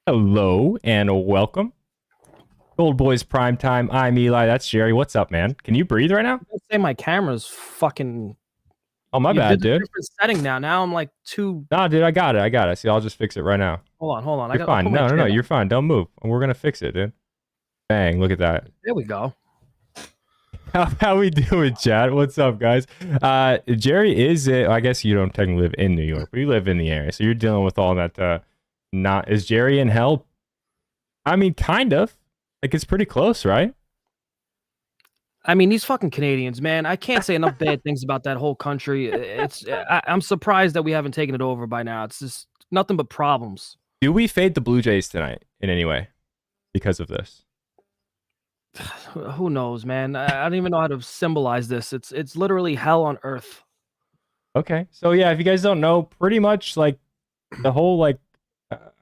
Hello and welcome. Goldboys Primetime. I'm Eli. That's Jerry. What's up, man? Can you breathe right now? Don't say my camera's fucking. Oh, my You bad, did the dude. different setting now. Now I'm like two. Nah, dude, I got it. I got it. See, I'll just fix it right now. Hold on. You're I'll fine. put my No, chair you're down. fine. Don't move. We're gonna fix it, dude. Bang! Look at that. There we go. How we doing, chat? What's up, guys? Jerry is it? I guess you don't technically live in New York, but you live in the area, so you're dealing with all that. Not is Jerry in hell? I mean, kind of. Like it's pretty close, right? I mean, these fucking Canadians, man. I can't say enough bad things about that whole country. I'm surprised that we haven't taken it over by now. It's just nothing but problems. Do we fade the Blue Jays tonight in any way because of this? Who knows, man? I don't even know how to symbolize this. It's literally hell on earth. Okay. So yeah, if you guys don't know, pretty much like the whole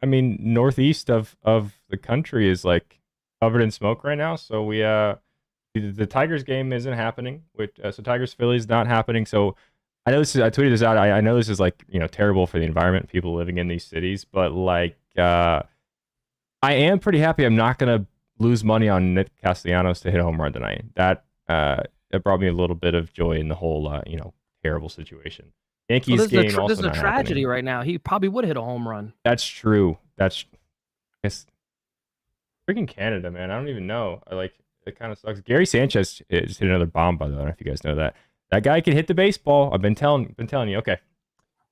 I mean northeast of the country is like covered in smoke right now. So we the Tigers game isn't happening. So Tigers Phillies not happening. So I tweeted this out. I know this is like, terrible for the environment, people living in these cities, but like I am pretty happy I'm not going to lose money on Nick Castellanos to hit a home run tonight. That brought me a little bit of joy in the whole terrible situation. Well, Yankees game also this is a not tragedy happening. right now. He probably would hit a home run. That's true. It's freaking Canada, man. I don't even know. It kind of sucks. Gary Sanchez just hit another bomb, by the way. I don't know if you guys know that. That guy can hit the baseball. I've been telling you. Okay.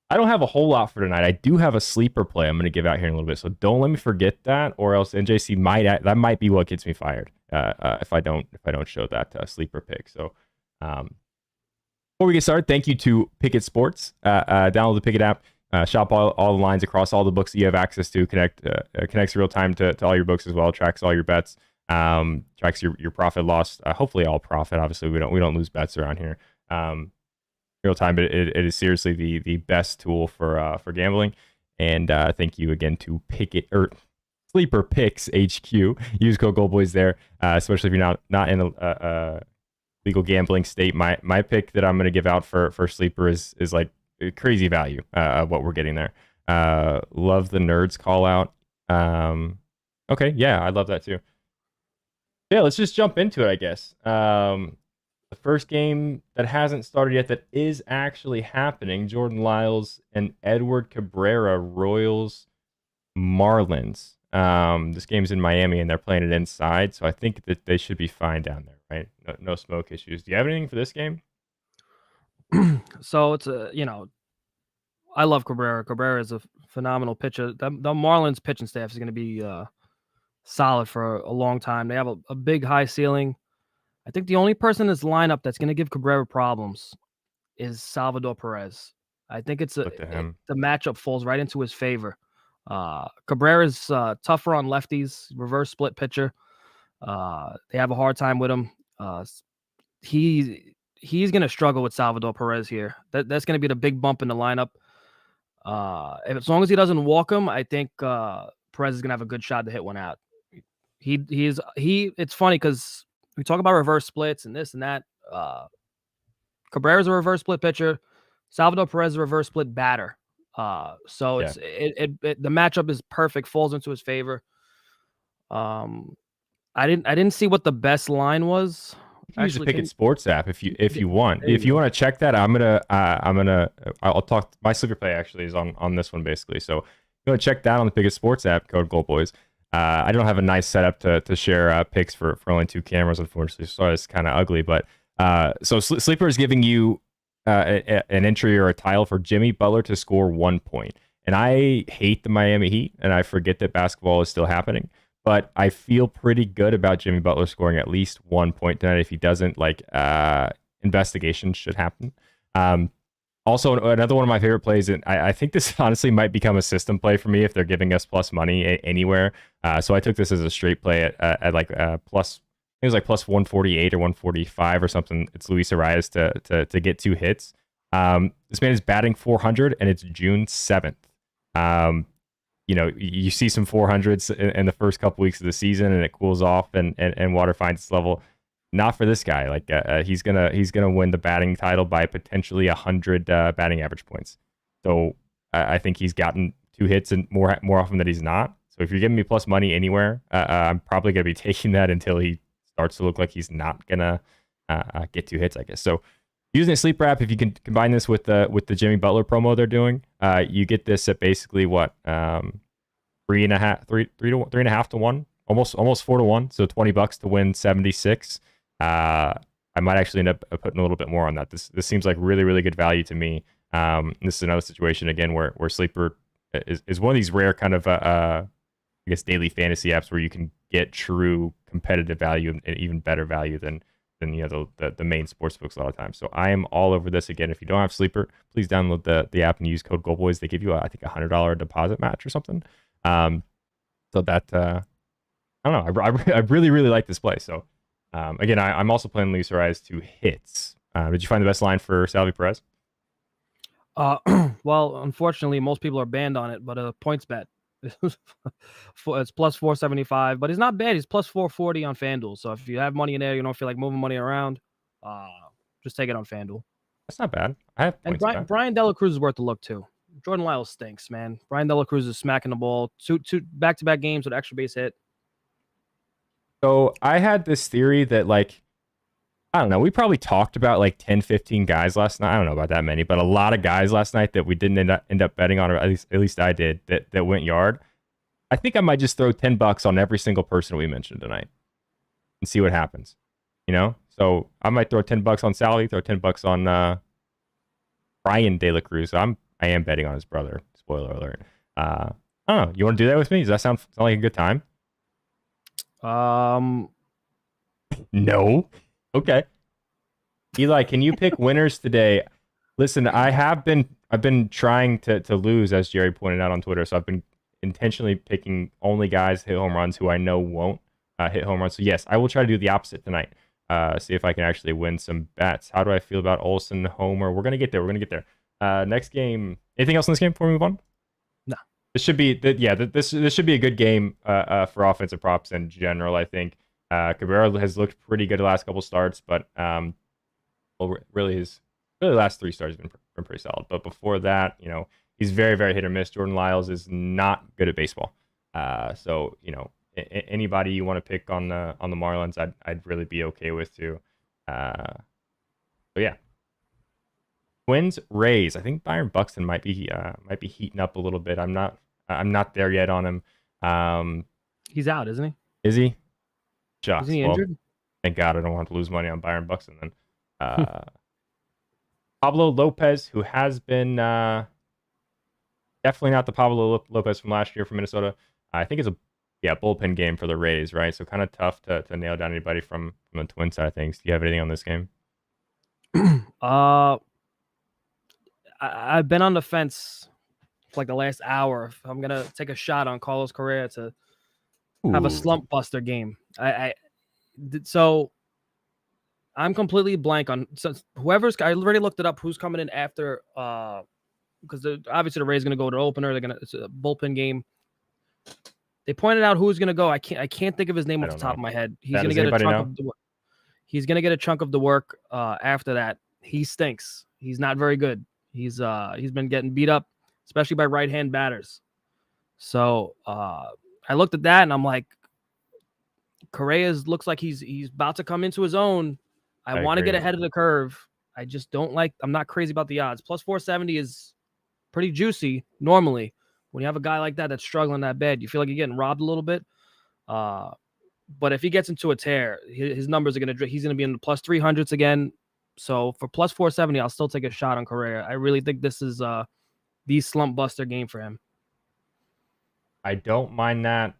I don't have a whole lot for tonight. I do have a sleeper play I'm going to give out here in a little bit. So don't let me forget that, or else NJC might be what gets me fired if I don't show that sleeper pick. So before we get started, thank you to Pickett Sports. Download the Pickett app. Shop all the lines across all the books that you have access to. Connects real time to all your books as well. Tracks all your bets. Tracks your profit loss. Hopefully all profit. Obviously we don't lose bets around here. Real time, but it is seriously the best tool for gambling. And thank you again to Pickett or Sleeper Picks HQ. Use code Goldboys there, especially if you're not in a legal gambling state. My pick that I'm going to give out for Sleeper is like crazy value of what we're getting there. Love the nerds call out. Okay, yeah, I love that too. Yeah, let's just jump into it, I guess. The first game that hasn't started yet that is actually happening, Jordan Lyles and Edward Cabrera, Royals Marlins. This game's in Miami and they're playing it inside, so I think that they should be fine down there, right? No smoke issues. Do you have anything for this game? So it's I love Cabrera. Cabrera is a phenomenal pitcher. The Marlins pitching staff is going to be solid for a long time. They have a big high ceiling. I think the only person in this lineup that's going to give Cabrera problems is Salvador Perez. I think the matchup falls right into his favor. Cabrera's tougher on lefties, reverse split pitcher. They have a hard time with him. He's going to struggle with Salvador Perez here. That's going to be the big bump in the lineup. As long as he doesn't walk him, I think Perez is going to have a good shot to hit one out. It's funny because we talk about reverse splits and this and that. Cabrera's a reverse split pitcher. Salvador Perez is a reverse split batter. So the matchup is perfect, falls into his favor. I didn't see what the best line was. You can use the Pickett Sports app if you want. If you want to check that, I'll talk. My sleeper play actually is on this one basically. So you want to check that on the Pickett Sports app, code Goldboys. I don't have a nice setup to share picks for only two cameras, unfortunately, so it's kind of ugly. But so Sleeper is giving you an entry or a tile for Jimmy Butler to score 1 point. And I hate the Miami Heat, and I forget that basketball is still happening. But I feel pretty good about Jimmy Butler scoring at least 1 point tonight. If he doesn't, investigation should happen. Also, another one of my favorite plays, and I think this honestly might become a system play for me if they're giving us plus money anywhere. So I took this as a straight play at plus, it was like plus 148 or 145 or something. It's Luis Arias to get 2 hits. This man is batting 400 and it's June 7th. You see some 400s in the first couple weeks of the season and it cools off and water finds its level. Not for this guy. He's gonna win the batting title by potentially 100 batting average points. So I think he's gotten 2 hits and more often than he's not. So if you're giving me plus money anywhere, I'm probably gonna be taking that until he starts to look like he's not gonna get 2 hits, I guess. So using a sleeper app, if you can combine this with the Jimmy Butler promo they're doing, you get this at basically what 3.5 to 1, almost 4 to 1. So $20 to win 76. I might actually end up putting a little bit more on that. This seems like really, really good value to me. This is another situation again where sleeper is one of these rare kind of I guess daily fantasy apps where you can get true competitive value and even better value than the main sports books a lot of times. So I am all over this. Again, if you don't have sleeper, please download the app and use code Goldboys. They give you I think $100 deposit match or something. So that I don't know. I really, really like this play. So again, I'm also playing Luis Ariz to hits. Did you find the best line for Salvi Perez? Well, unfortunately, most people are banned on it, but a points bet. It's plus 475, but he's not bad. He's plus 440 on FanDuel. So if you have money in there, you don't feel like moving money around, just take it on FanDuel. That's not bad. I have And points. Brian Dela Cruz is worth a look too. Jordan Lyles stinks, man. Brian Dela Cruz is smacking the ball two back-to-back games with extra base hit. So I had this theory that I don't know. We probably talked about 10, 15 guys last night. I don't know about that many, but a lot of guys last night that we didn't end up betting on, or at least I did, that went yard. I think I might just throw $10 on every single person we mentioned tonight and see what happens. So I might throw $10 on Sally, throw $10 on Brian De La Cruz. I am betting on his brother. Spoiler alert. I don't know. You want to do that with me? Does that sound like a good time? No. Okay. Eli, can you pick winners today? Listen, I've been trying to lose, as Jerry pointed out on Twitter. So I've been intentionally picking only guys hit home runs who I know won't hit home runs. So yes, I will try to do the opposite tonight. See if I can actually win some bets. How do I feel about Olsen, Homer? We're gonna get there. Next game. Anything else in this game before we move on? No. This should be this should be a good game for offensive props in general. I think Cabrera has looked pretty good the last couple starts, but really his last 3 starts have been pretty solid. But before that, he's very, very hit or miss. Jordan Lyles is not good at baseball. So anybody you want to pick on the Marlins, I'd really be okay with too. So yeah. Twins, Rays. I think Byron Buxton might be heating up a little bit. I'm not there yet on him. He's out, isn't he? Is he? Shucks. Is he injured? Thank God I don't want to lose money on Byron Buxton then. Pablo Lopez, who has been definitely not the Pablo Lopez from last year from Minnesota. I think it's a bullpen game for the Rays, right? So kind of tough to nail down anybody from the Twin side of things. Do you have anything on this game? I've been on the fence for the last hour. I'm gonna take a shot on Carlos Correa to have a slump buster game. So I'm completely blank on whoever's. I already looked it up. Who's coming in after? Because obviously the Rays going to go to the opener. It's a bullpen game. They pointed out who's going to go. I can't think of his name off the top of my head. He's going to get a chunk of the work. He's going to get a chunk of the work after that. He stinks. He's not very good. He's been getting beat up, especially by right-hand batters. So I looked at that and I'm like, Correa looks like he's about to come into his own. I want to get ahead of the curve. I just don't like. I'm not crazy about the odds. Plus 470 is pretty juicy normally. When you have a guy like that that's struggling that bad, you feel like you're getting robbed a little bit. But if he gets into a tear, his numbers are he's gonna be in the plus 300s again. So for plus 470, I'll still take a shot on Correa. I really think this is the slump buster game for him. I don't mind that.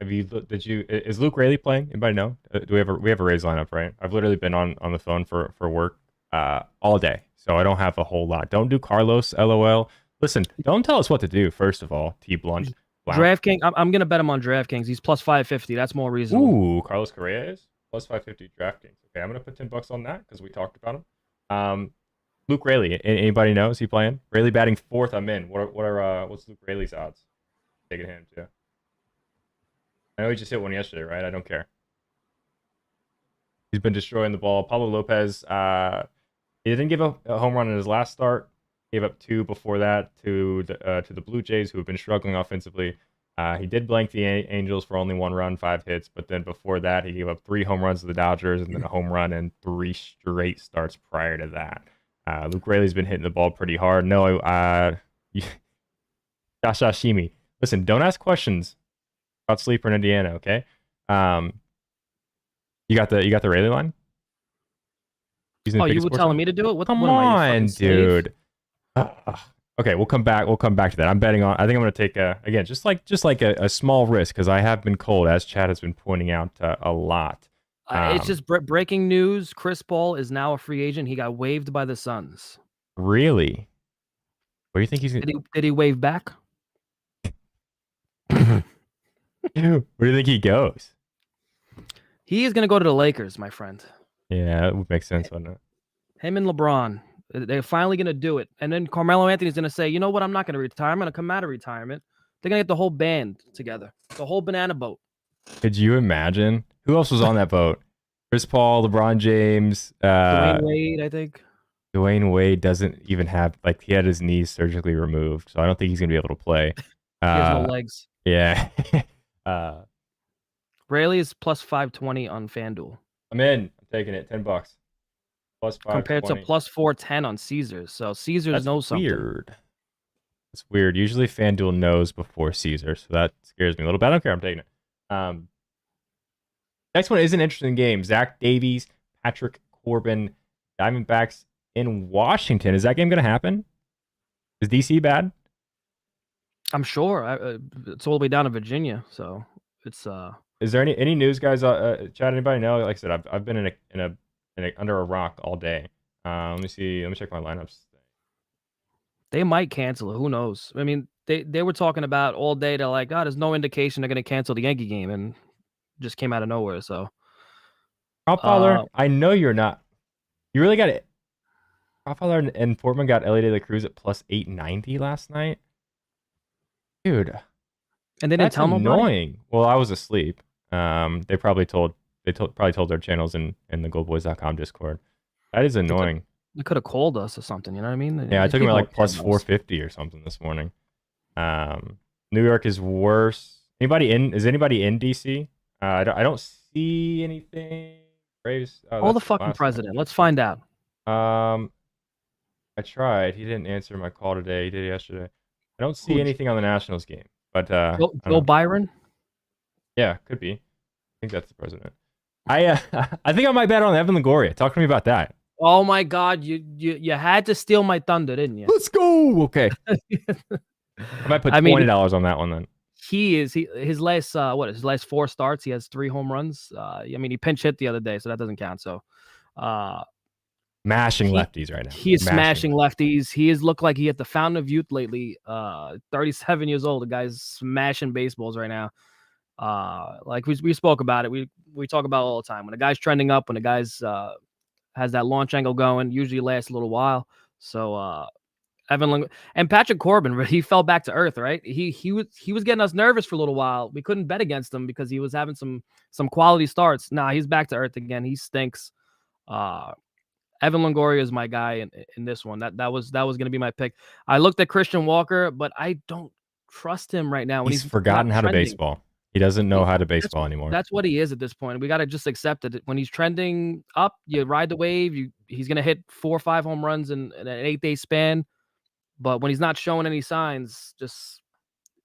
Is Luke Raley playing? Anybody know? Do we have a Rays lineup, right? I've literally been on the phone for work all day, so I don't have a whole lot. Don't do Carlos, LOL. Listen, don't tell us what to do. First of all, T Blunt. Wow. DraftKings. I'm gonna bet him on DraftKings. He's plus 550. That's more reasonable. Ooh, Carlos Correa is plus 550 DraftKings. Okay, I'm gonna put $10 on that because we talked about him. Luke Raley. Anybody know? Is he playing? Raley batting 4th. I'm in. What's Luke Raley's odds? Taking him too. I know he just hit one yesterday, right? I don't care. He's been destroying the ball. Pablo Lopez, he didn't give a home run in his last start. Gave up 2 before that to the Blue Jays, who have been struggling offensively. He did blank the Angels for only 1 run, 5 hits, but then before that, he gave up 3 home runs to the Dodgers and then a home run in 3 straight starts prior to that. Luke Raley's been hitting the ball pretty hard. No, Shashashimi. Listen, don't ask questions about sleeper in Indiana, okay? You got the Rayleigh line? Oh, you were telling me to do it? Come what am I, your fucking on, slave? dude. Okay, we'll come back. We'll come back to that. I'm betting on. I think I'm going to take again, just like a small risk because I have been cold, as Chad has been pointing out a lot. It's just breaking news. Chris Paul is now a free agent. He got waived by the Suns. Really? What do you think he's? Did he wave back? Where do you think he goes? He is going to go to the Lakers, my friend. Yeah, that would make sense, wouldn't it? Him and LeBron. They're finally going to do it. And then Carmelo Anthony's going to say, you know what? I'm not going to retire. I'm going to come out of retirement. They're going to get the whole band together. The whole banana boat. Could you imagine? Who else was on that boat? Chris Paul, LeBron James. Dwayne Wade, I think. Dwayne Wade doesn't even have, like, he had his knees surgically removed, so I don't think he's going to be able to play. He has no legs. Yeah. Rayleigh is plus 520 on FanDuel. I'm in. I'm taking it. $10. Plus 520. Compared to plus 410 on Caesars. So Caesars knows something. Weird. That's weird. Usually FanDuel knows before Caesar, so that scares me a little bit. I don't care. I'm taking it. Next one is an interesting game. Zach Davies, Patrick Corbin, Diamondbacks in Washington. Is that game going to happen? Is DC bad? I'm sure. It's all the way down to Virginia, so it's. Is there any news, guys? Chat. Anybody know? Like I said, I've been in a under a rock all day. Let me see. Let me check my lineups. They might cancel it. Who knows? I mean, they were talking about all day. They're like, oh, there's no indication they're going to cancel the Yankee game, and just came out of nowhere. So, Propfather, I know you're not. You really got it. Propfather and Portman got Ellie De La Cruz at plus 890 last night. Dude, and they didn't tell nobody. Annoying. Well, I was asleep. They probably told their channels in the Goldboys.com Discord. That is annoying. They could have called us or something. You know what I mean? Yeah, I took them at like plus 450 or something this morning. New York is worse. Is anybody in DC? I don't see anything. Braves. Call the fucking president. Let's find out. I tried. He didn't answer my call today. He did yesterday. I don't see anything on the Nationals game. But Joe Byron? Yeah, could be. I think that's the president. I think I might bet on Evan Longoria. Talk to me about that. Oh my God, you had to steal my thunder, didn't you? Let's go. Okay. I might put $20 on that one then. His last his last 4 starts, he has 3 home runs. I mean, he pinch hit the other day, so that doesn't count. So mashing lefties right now. He is smashing lefties. He has looked like he hit the fountain of youth lately. 37 years old. The guy's smashing baseballs right now. Like we spoke about it. We talk about it all the time. When a guy's trending up, when a guy's has that launch angle going, usually lasts a little while. So and Patrick Corbin, he fell back to earth, right? He was getting us nervous for a little while. We couldn't bet against him because he was having some quality starts. Nah, he's back to earth again. He stinks. Evan Longoria is my guy in this one. That was going to be my pick. I looked at Christian Walker, but I don't trust him right now. When he's forgotten how to baseball. He doesn't know how to baseball anymore. That's what he is at this point. We got to just accept it. When he's trending up, you ride the wave. He's going to hit 4 or 5 home runs in an 8-day span. But when he's not showing any signs, just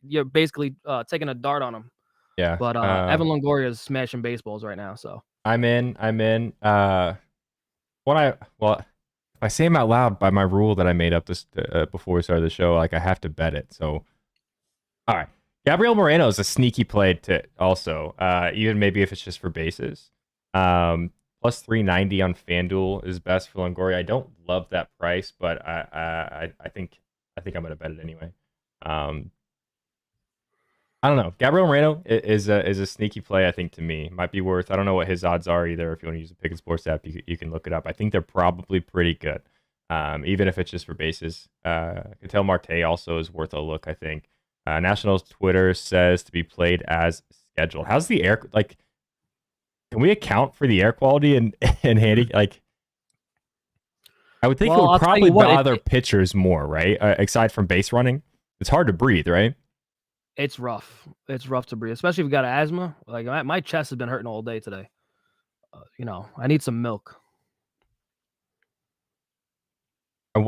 you're basically taking a dart on him. Yeah. But Evan Longoria is smashing baseballs right now. So I'm in. If I say them out loud by my rule that I made up this before we started the show, like I have to bet it. So, all right. Gabriel Moreno is a sneaky play to also, even maybe if it's just for bases. Plus 390 on FanDuel is best for Longoria. I don't love that price, but I think I'm gonna bet it anyway. I don't know. Gabriel Moreno is a sneaky play. I think to me might be worth. I don't know what his odds are either. If you want to use a Pick and Sports app, you can look it up. I think they're probably pretty good, even if it's just for bases. Ketel Marte also is worth a look. I think. Nationals Twitter says to be played as scheduled. How's the air like? Can we account for the air quality and handy like? I would think it would probably bother pitchers more, right? Aside from base running, it's hard to breathe, right? It's rough. It's rough to breathe, especially if you got asthma. Like my chest has been hurting all day today. I need some milk.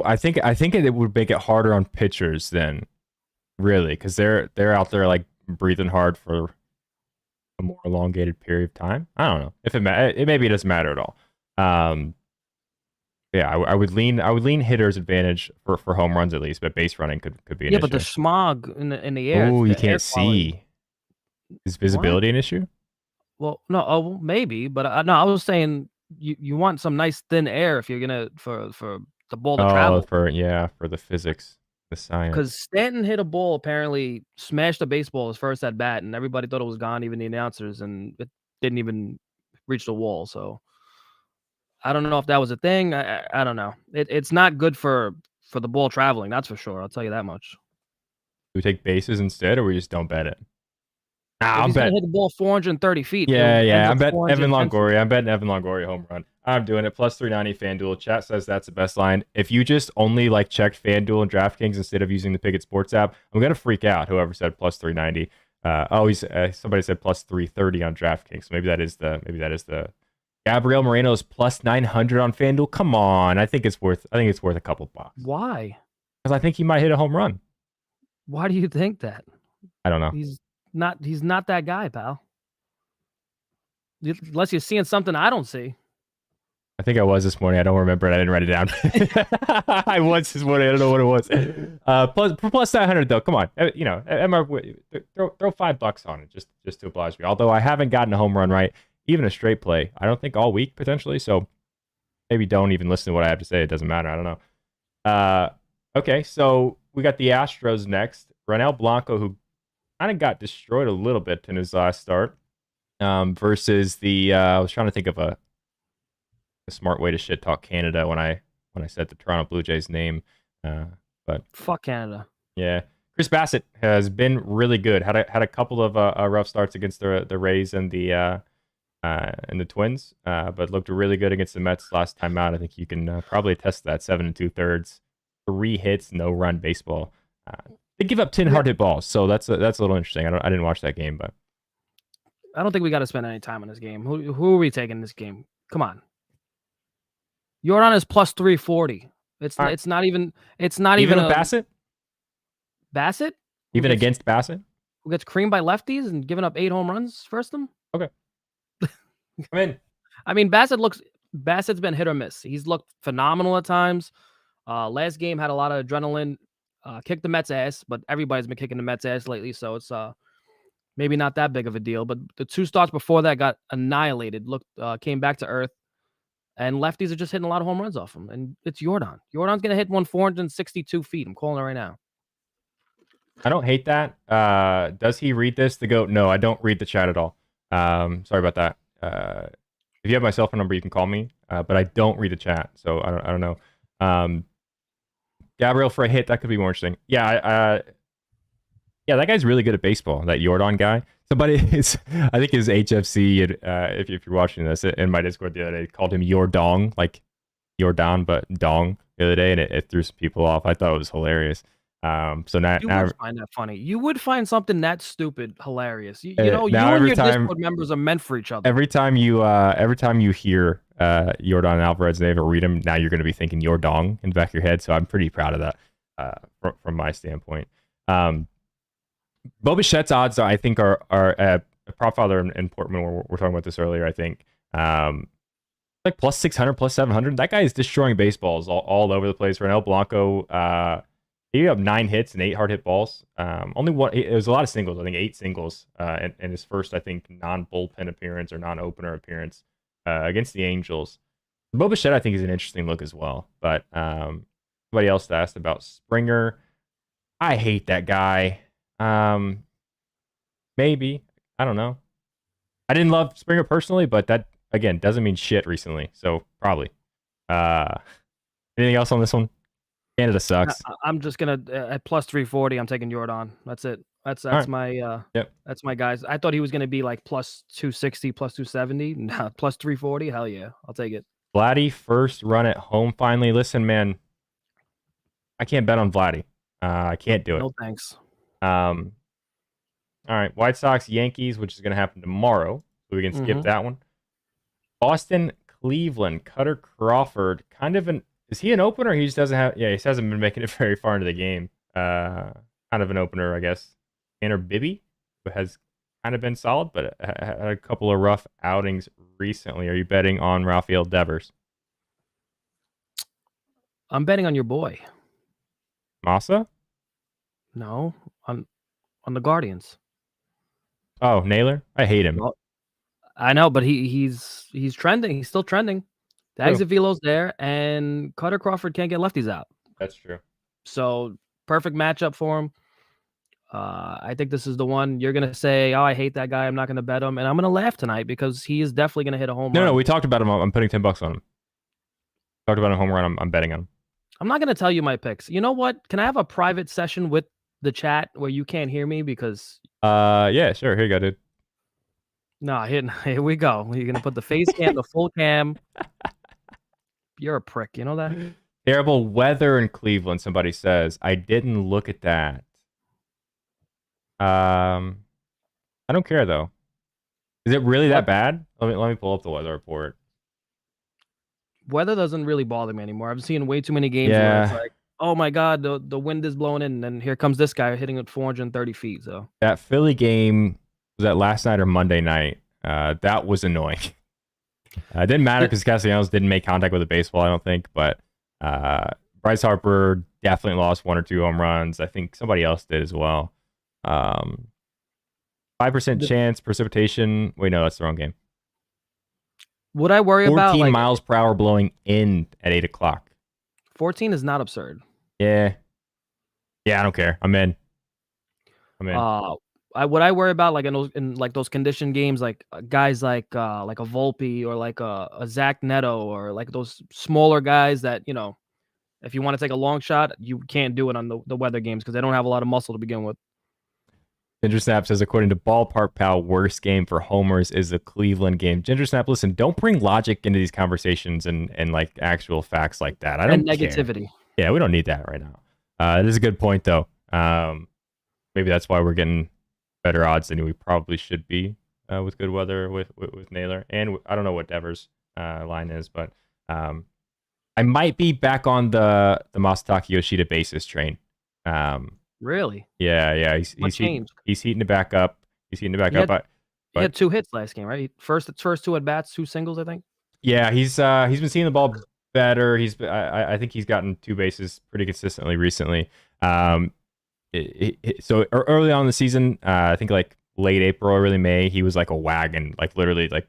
I think it would make it harder on pitchers then, really, because they're out there like breathing hard for a more elongated period of time. I don't know if it maybe it doesn't matter at all. Um, yeah, I would lean hitters advantage for home runs at least, but base running could be an Yeah, but the issue. smog in the air, Oh, you the air can't quality. see. Is What? visibility an issue? Well, no, well, maybe, but no, I was saying you want some nice thin air if you're gonna for the ball to Oh, travel. for the physics, the Because science. Stanton hit a ball, apparently smashed a baseball his first at bat, and everybody thought it was gone, even the announcers, and it didn't even reach the wall. So I don't know if that was a thing. I don't know. It's not good for the ball traveling. That's for sure. I'll tell you that much. Do we take bases instead, or we just don't bet it? Nah, If I'm he's gonna betting. hit the ball 430 feet, Yeah, it'll end yeah. up I'm betting Evan 410 feet. Longoria. I'm betting Evan Longoria home run. I'm doing it. Plus 390 FanDuel. Chat says that's the best line. If you just only like checked FanDuel and DraftKings instead of using the Pickett Sports app, I'm gonna freak out. Whoever said plus 390. Somebody said plus 330 on DraftKings. So maybe that is the Gabriel Moreno's plus 900 on FanDuel. Come on, I think it's worth a couple bucks Why? because I think he might hit a home run. Why do you think that? I don't know. He's not that guy, pal. Unless you're seeing something I don't see. I think I was this morning. I don't remember it. I didn't write it down. I was this morning. I don't know what it was. Plus 900 though. Come on, throw $5 on it just to oblige me. Although I haven't gotten a home run right, even a straight play. I don't think all week potentially. So maybe don't even listen to what I have to say. It doesn't matter. I don't know. Okay, so we got the Astros next. Ronel Blanco, who kind of got destroyed a little bit in his last start, versus the. I was trying to think of a smart way to shit talk Canada when I said the Toronto Blue Jays name. But Fuck Canada. yeah, Chris Bassett has been really good. Had a couple of rough starts against the Rays and the Twins, but looked really good against the Mets last time out. I think you can probably attest to that 7 2/3, 3 hits, no run baseball. They give up 10 Yeah. hard hit balls, so that's a little interesting. I didn't watch that game, but I don't think we got to spend any time on this game. Who are we taking in this game? Come on. Jordan is plus 340. It's all right. it's not even it's not Even even with a Bassett, Bassett even against Bassett. who gets creamed by lefties and giving up 8 home runs first them. Okay, I'm in. I mean, Bassett's been hit or miss. He's looked phenomenal at times. Last game had a lot of adrenaline. Kicked the Mets ass, but everybody's been kicking the Mets ass lately, so it's maybe not that big of a deal. But the 2 starts before that got annihilated. Came back to earth, and lefties are just hitting a lot of home runs off him. And it's Jordan. Jordan's gonna hit one 462 feet. I'm calling it right now. I don't hate that. Does he read this? The goat? No, I don't read the chat at all. Sorry about that. If you have my cell phone number, you can call me. But I don't read the chat, so I don't know. Gabriel for a hit, that could be more interesting. Yeah, yeah, that guy's really good at baseball. That Jordan guy. Somebody is, I think his HFC. If you're watching this in my Discord the other day, called him your dong, like Jordan, but dong the other day, and it threw some people off. I thought it was hilarious. So now, You now would find that funny. You would find something that stupid hilarious. You know, you now and every your time Discord members are meant for each other. every time you hear Jordan Alvarez name or read him, now you're going to be thinking your dong in the back of your head. So I'm pretty proud of that from my standpoint. Bo Bichette's odds, I think, are a profiler in Portman. We're talking about this earlier. I think like plus 600, plus 700. That guy is destroying baseballs all over the place. Ronel Blanco, he had 9 hits and 8 hard hit balls. Only one. It was a lot of singles. I think 8 singles in his first, I think, non bullpen appearance or non opener appearance against the Angels. Bo Bichette, I think, is an interesting look as well. But somebody else asked about Springer. I hate that guy. Maybe, I don't know. I didn't love Springer personally, but that again doesn't mean shit recently. So probably. Uh, Anything else on this one? Canada sucks. I'm just gonna at plus 340. I'm taking Jordan. That's it. That's All right. my Yep. that's my guys. I thought he was gonna be like plus 260, plus 270. Nah, plus 340. Hell yeah, I'll take it. Vladdy first run at home finally. Listen, man, I can't bet on Vladdy. I can't do it. No thanks. All right, White Sox, Yankees, which is going to happen tomorrow, so we can skip that one. Boston, Cleveland, Cutter Crawford, kind of an is he an opener? He just doesn't have. Yeah, he hasn't been making it very far into the game. Kind of an opener, I guess. Tanner Bibby, who has kind of been solid, but had a couple of rough outings recently. Are you betting on Rafael Devers? I'm betting on your boy. Massa? No, on the Guardians. Oh, Naylor? I hate him. Well, I know, but he's trending. He's still trending. The True. exit velo's there, and Cutter Crawford can't get lefties out. That's true. So perfect matchup for him. I think this is the one you're gonna say, "Oh, I hate that guy. I'm not gonna bet him," and I'm gonna laugh tonight because he is definitely gonna hit a home run. No, we talked about him. I'm putting $10 on him. Talked about a home run. I'm betting on him. I'm not gonna tell you my picks. You know what? Can I have a private session with the chat where you can't hear me because? Yeah, sure. Here you go, dude. No, here we go. You're gonna put the face cam, the full cam. You're a prick. You know that? Terrible weather in Cleveland, somebody says. I didn't look at that. I don't care though. Is it really that bad? Let me pull up the weather report. Weather doesn't really bother me anymore. I've seen way too many games where it's like, oh my god, the wind is blowing in, and then here comes this guy hitting it 430 feet. So that Philly game, was that last night or Monday night? That was annoying. It didn't matter because Castellanos didn't make contact with the baseball, I don't think. But Bryce Harper definitely lost 1 or 2 home runs. I think somebody else did as well. 5% chance precipitation. Wait, no, that's the wrong game. Would I worry about 14 miles per hour blowing in at 8 o'clock? 14 is not absurd. Yeah, I don't care. I'm in. Would I worry about like in those condition games, like guys like a Volpe or like a Zach Neto or like those smaller guys that if you want to take a long shot, you can't do it on the weather games because they don't have a lot of muscle to begin with. Ginger Snap says, according to Ballpark Pal, worst game for homers is the Cleveland game. Ginger Snap, listen, don't bring logic into these conversations and like actual facts like that. I don't and negativity. Care. Yeah, we don't need that right now. It is a good point, though. Maybe that's why we're getting better odds than we probably should be with good weather with Naylor. And I don't know what Devers' line is, but I might be back on the Masataka Yoshida basis train. Really? Yeah. He's heating it back up. He had 2 hits last game, right? First 2 at bats, 2 singles, I think. Yeah, he's been seeing the ball better. I think he's gotten 2 bases pretty consistently recently. So early on in the season, I think like late April, early May, he was like a wagon, like literally like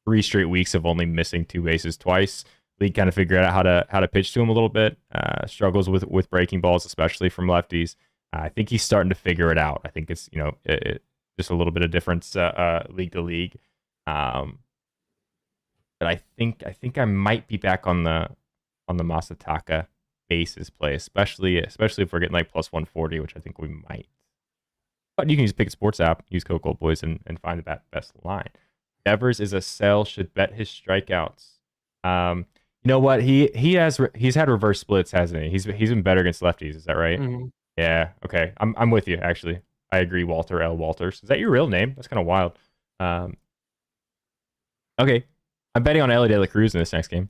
3 straight weeks of only missing 2 bases twice. League kind of figured out how to pitch to him a little bit. Struggles with breaking balls, especially from lefties. I think he's starting to figure it out. I think it's just a little bit of difference league to league. But I think I might be back on the Masataka bases play, especially if we're getting like plus 140, which I think we might. But you can just pick a sports app, use code Goldboys, and find the best line. Devers is a sell. Should bet his strikeouts. You know what? He's had reverse splits, hasn't he? He's been better against lefties. Is that right? Mm-hmm. Yeah. Okay. I'm with you. Actually, I agree. Walter L. Walters. Is that your real name? That's kind of wild. Okay. I'm betting on Ellie De La Cruz in this next game.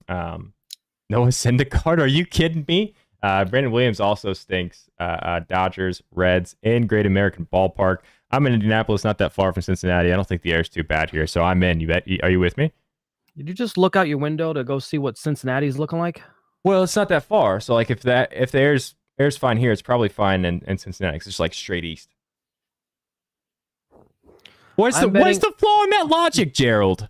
Noah Syndergaard. Are you kidding me? Brandon Williams also stinks. Dodgers, Reds in Great American Ballpark. I'm in Indianapolis, not that far from Cincinnati. I don't think the air is too bad here, so I'm in. Are you with me? Did you just look out your window to go see what Cincinnati's looking like? Well, it's not that far. So like if the air's fine here, it's probably fine in Cincinnati. It's just like straight east. What's the flaw in that logic, Gerald?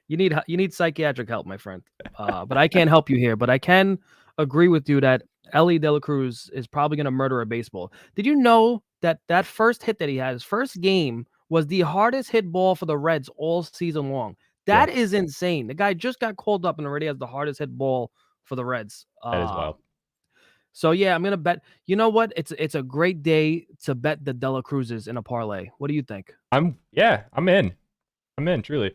You need psychiatric help, my friend. But I can't help you here. But I can agree with you that Ellie De La Cruz is probably going to murder a baseball. Did you know that first hit that he had, his first game, was the hardest hit ball for the Reds all season long? That is insane. The guy just got called up and already has the hardest hit ball for the Reds. That is wild. So yeah, I'm gonna bet. You know what? It's a great day to bet the De La Cruzes in a parlay. What do you think? I'm in. Truly.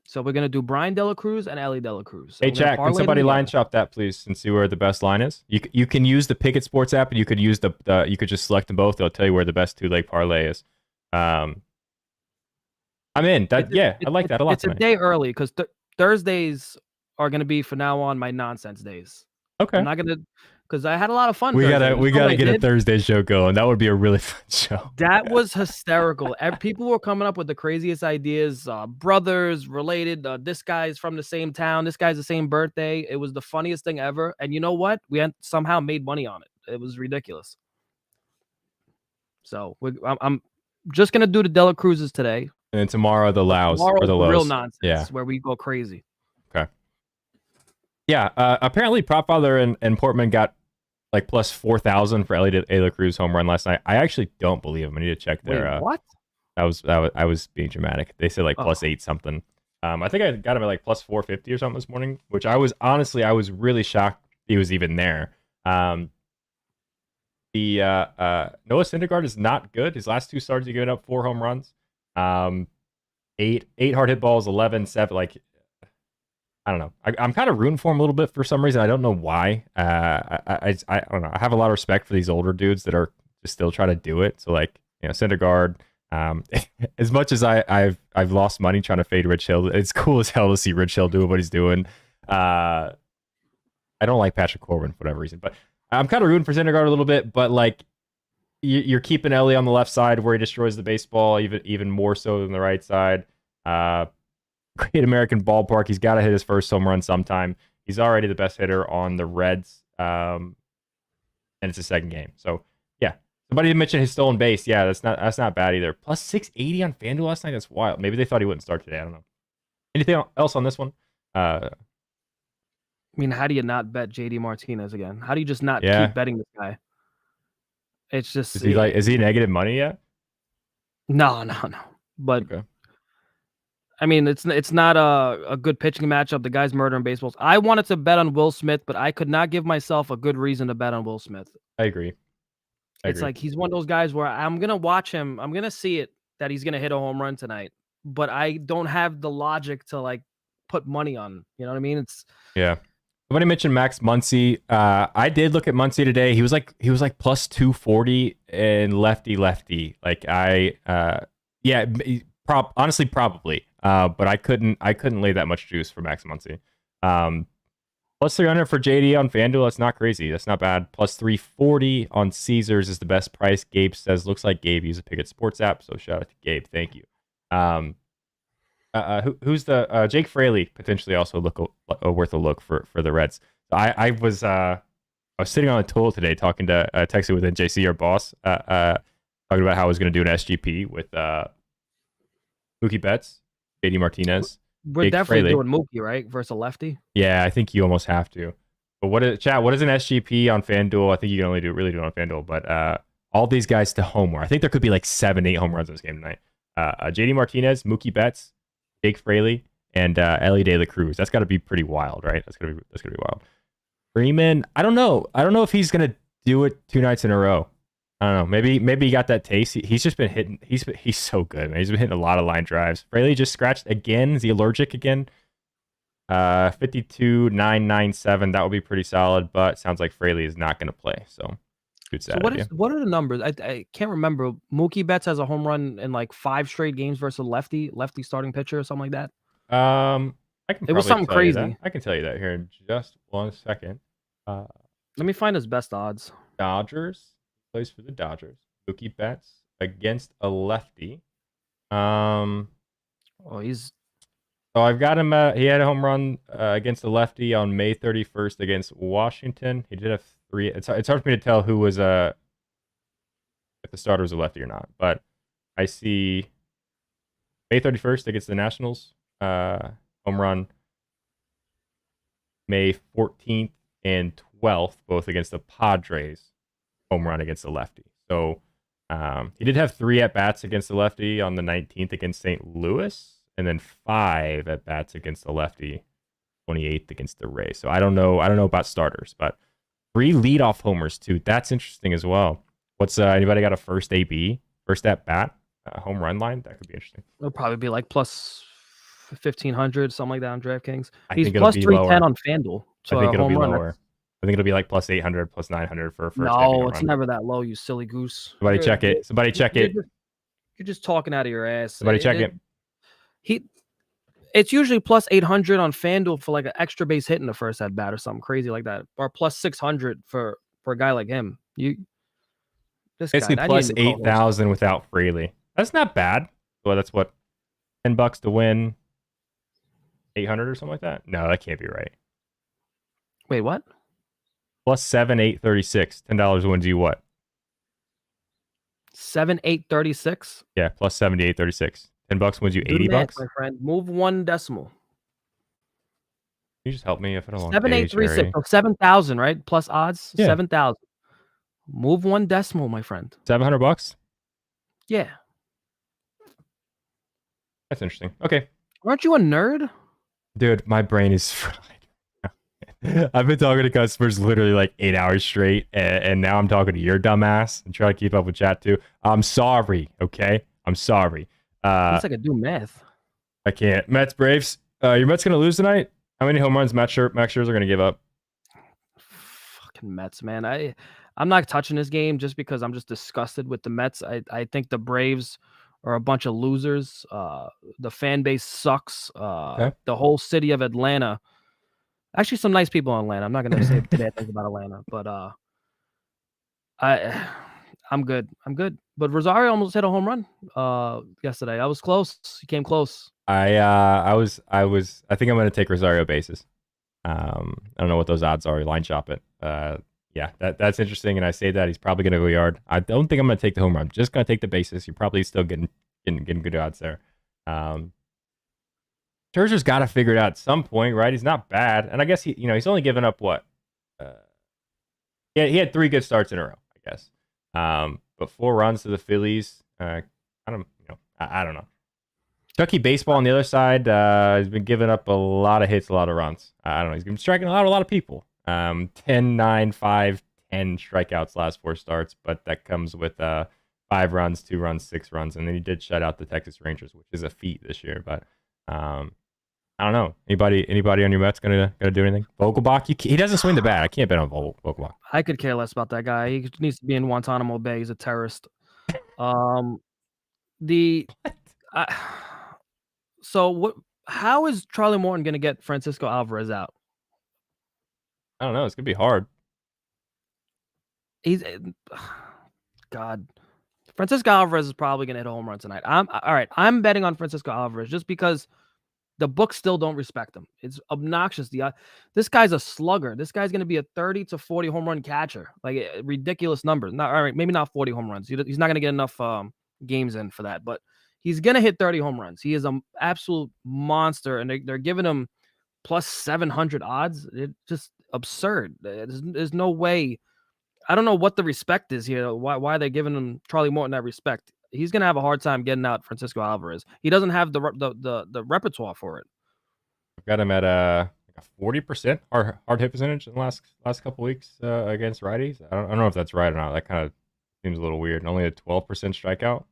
So we're gonna do Brian Dela Cruz and Ellie Dela Cruz. Hey, We're gonna chat, can parlay them somebody line together. shop that, please, and see where the best line is? You can use the Pickett Sports app, and you could use the you could just select them both. They'll tell you where the best 2-leg parlay is. I'm in. I like that a lot It's a tonight. day early because Thursdays are gonna be from now on my nonsense days. I'm Okay. not gonna because I had a lot of fun We Thursday. gotta You we saw what gotta I get a did? Thursday show going. That would be a really fun show. That was hysterical. People were coming up with the craziest ideas. Brothers related. This guy's from the same town. This guy's the same birthday. It was the funniest thing ever. And you know what? We somehow made money on it. It was ridiculous. So I'm just gonna do the Dela Cruzes today. And then tomorrow the But lows or tomorrow's the the real lows. nonsense Yeah. where we go crazy. Okay. Yeah. Apparently, Propfather and Portman got like plus 4,000 for Ellie Cruz home run last night. I actually don't believe him. I need to check their. Wait, what? I was being dramatic. They said like plus 8 something. I think I got him at like plus 450 or something this morning, which I was really shocked he was even there. The Noah Syndergaard is not good. His last 2 starts, he given up 4 home runs. 8 hard hit balls, 11, 7. Like, I don't know. I'm kind of rooting for him a little bit for some reason. I don't know why. I don't know. I have a lot of respect for these older dudes that are just still trying to do it. So like, Syndergaard. As much as I've lost money trying to fade Rich Hill, it's cool as hell to see Rich Hill doing what he's doing. I don't like Patrick Corbin for whatever reason, but I'm kind of rooting for Syndergaard a little bit. But like, you're keeping Ellie on the left side where he destroys the baseball even more so than the right side. Great American ballpark. He's got to hit his first home run sometime. He's already the best hitter on the Reds, and it's his second game. So yeah, somebody mentioned his stolen base. Yeah, that's not bad either. Plus 680 on FanDuel last night. That's wild. Maybe they thought he wouldn't start today. I don't know. Anything else on this one? I mean, how do you not bet JD Martinez again? How do you just not Yeah. keep betting this guy? It's just is he negative money yet? No. But Okay. I mean, it's not a good pitching matchup. The guy's murdering baseballs. I wanted to bet on Will Smith, but I could not give myself a good reason to bet on Will Smith. I agree. It's like he's one of those guys where I'm gonna watch him. I'm gonna see it that he's gonna hit a home run tonight, but I don't have the logic to like put money on. You know what I mean? Yeah. Somebody mentioned Max Muncy. I did look at Muncy today. He was like plus 240 and lefty. Like honestly probably. But I couldn't lay that much juice for Max Muncy. Plus 300 for JD on FanDuel. That's not crazy. That's not bad. Plus 340 on Caesars is the best price. Gabe says, looks like Gabe used a Pickett Sports app. So shout out to Gabe. Thank you. Who's the Jake Fraley potentially also worth a look for the Reds. I was sitting on a tool today texting with NJC, our boss, talking about how I was going to do an SGP with Mookie Betts, JD Martinez. We're Jake definitely Fraley. doing Mookie, right? Versus a lefty. Yeah, I think you almost have to. But what is an SGP on FanDuel? I think you can only do it on FanDuel. But all these guys to homer. I think there could be like 7-8 home runs in this game tonight. JD Martinez, Mookie Betts, Jake Fraley, and Ellie De La Cruz. That's got to be pretty wild, right? That's gonna be wild. Freeman, I don't know if he's gonna do it 2 nights in a row. I don't know. Maybe he got that taste. He's just been hitting. He's so good, man. He's been hitting a lot of line drives. Fraley just scratched again. Is he allergic again? 52,997. That would be pretty solid, but sounds like Fraley is not going to play. So good Saturday. So what are the numbers? I can't remember. Mookie Betts has a home run in like 5 straight games versus a lefty starting pitcher or something like that. It was something crazy. I can tell you that here in just 1 second. Let me find his best odds. Dodgers. Plays for the Dodgers. Mookie Betts against a lefty. So I've got him. He had a home run against a lefty on May 31st against Washington. He did have 3. It's hard for me to tell who was if the starter was a lefty or not. But I see May 31st against the Nationals. Home run. May 14th and 12th, both against the Padres. Home run against the lefty. So he did have 3 at-bats against the lefty on the 19th against St. Louis, and then 5 at-bats against the lefty, 28th against the Rays. So I don't know about starters, but 3 leadoff homers too. That's interesting as well. What's anybody got a first AB, first at-bat home run line? That could be interesting. It'll probably be like plus 1,500, something like that on DraftKings. I He's think it'll plus be 310 lower. on FanDuel I to think a it'll be home run. lower. I think it'll be like plus 800, plus 900 for a first heavy No, home it's run. never that low, you silly goose. Somebody check it. Somebody check it. You're just talking out of your ass. Somebody check it. It's usually plus 800 on FanDuel for like an extra base hit in the first at bat or something crazy like that, or plus 600 for a guy like him. Basically plus 8,000 without Freely. That's not bad. Well, that's what, $10 to win, 800 or something like that. No, that can't be right. Wait, what? Plus 7, 836. $10 wins you what? 7, 836. Yeah, plus 78.36. $10 wins you $80. My friend, move one decimal. Can you just help me if I don't want 7,836. So 7,000, right? Plus odds. Yeah. 7,000. Move one decimal, my friend. $700. Yeah. That's interesting. Okay. Aren't you a nerd? Dude, my brain is fried. I've been talking to customers literally like 8 hours straight, and now I'm talking to your dumbass and trying to keep up with chat too. I'm sorry, okay? I'm sorry. At least I could do math. I can't. Mets, Braves. Your Mets gonna lose tonight? How many home runs Max Scherzer are gonna give up? Fucking Mets, man. I'm not touching this game just because I'm just disgusted with the Mets. I think the Braves are a bunch of losers. The fan base sucks. Okay. The whole city of Atlanta. Actually, some nice people in Atlanta. I'm not gonna say bad things about Atlanta, but I'm good. But Rosario almost hit a home run yesterday. I was close. He came close. I think I'm gonna take Rosario bases. I don't know what those odds are. Line shop it. Yeah, that's interesting. And I say that he's probably gonna go yard. I don't think I'm gonna take the home run. I'm just gonna take the bases. You're probably still getting good odds there. Scherzer's got to figure it out at some point, right? He's not bad, and I guess he's only given up what? He had 3 good starts in a row, I guess. But 4 runs to the Phillies. I don't know. Chucky Baseball on the other side has been giving up a lot of hits, a lot of runs. I don't know. He's been striking out a lot of people. 10, 9, 5, 10 strikeouts last 4 starts, but that comes with 5 runs, 2 runs, 6 runs, and then he did shut out the Texas Rangers, which is a feat this year. But I don't know. Anybody on your Mets gonna do anything? Vogelbach, he doesn't swing the bat. I can't bet on Vogelbach. I could care less about that guy. He needs to be in Guantanamo Bay. He's a terrorist. So what? How is Charlie Morton gonna get Francisco Alvarez out? I don't know. It's gonna be hard. God. Francisco Alvarez is probably gonna hit a home run tonight. I'm betting on Francisco Alvarez just because the books still don't respect him. It's obnoxious. This guy's a slugger. This guy's going to be a 30 to 40 home run catcher. Like ridiculous numbers. Not all right. Maybe not 40 home runs. He's not going to get enough games in for that. But he's going to hit 30 home runs. He is an absolute monster, and they're giving him plus 700 odds. It's just absurd. There's no way. I don't know what the respect is here. Why they're giving him Charlie Morton that respect. He's gonna have a hard time getting out Francisco Alvarez. He doesn't have the repertoire for it. I've got him at a 40% hard hit percentage in the last couple weeks against righties. I don't know if that's right or not. That kind of seems a little weird. Only a 12% strikeout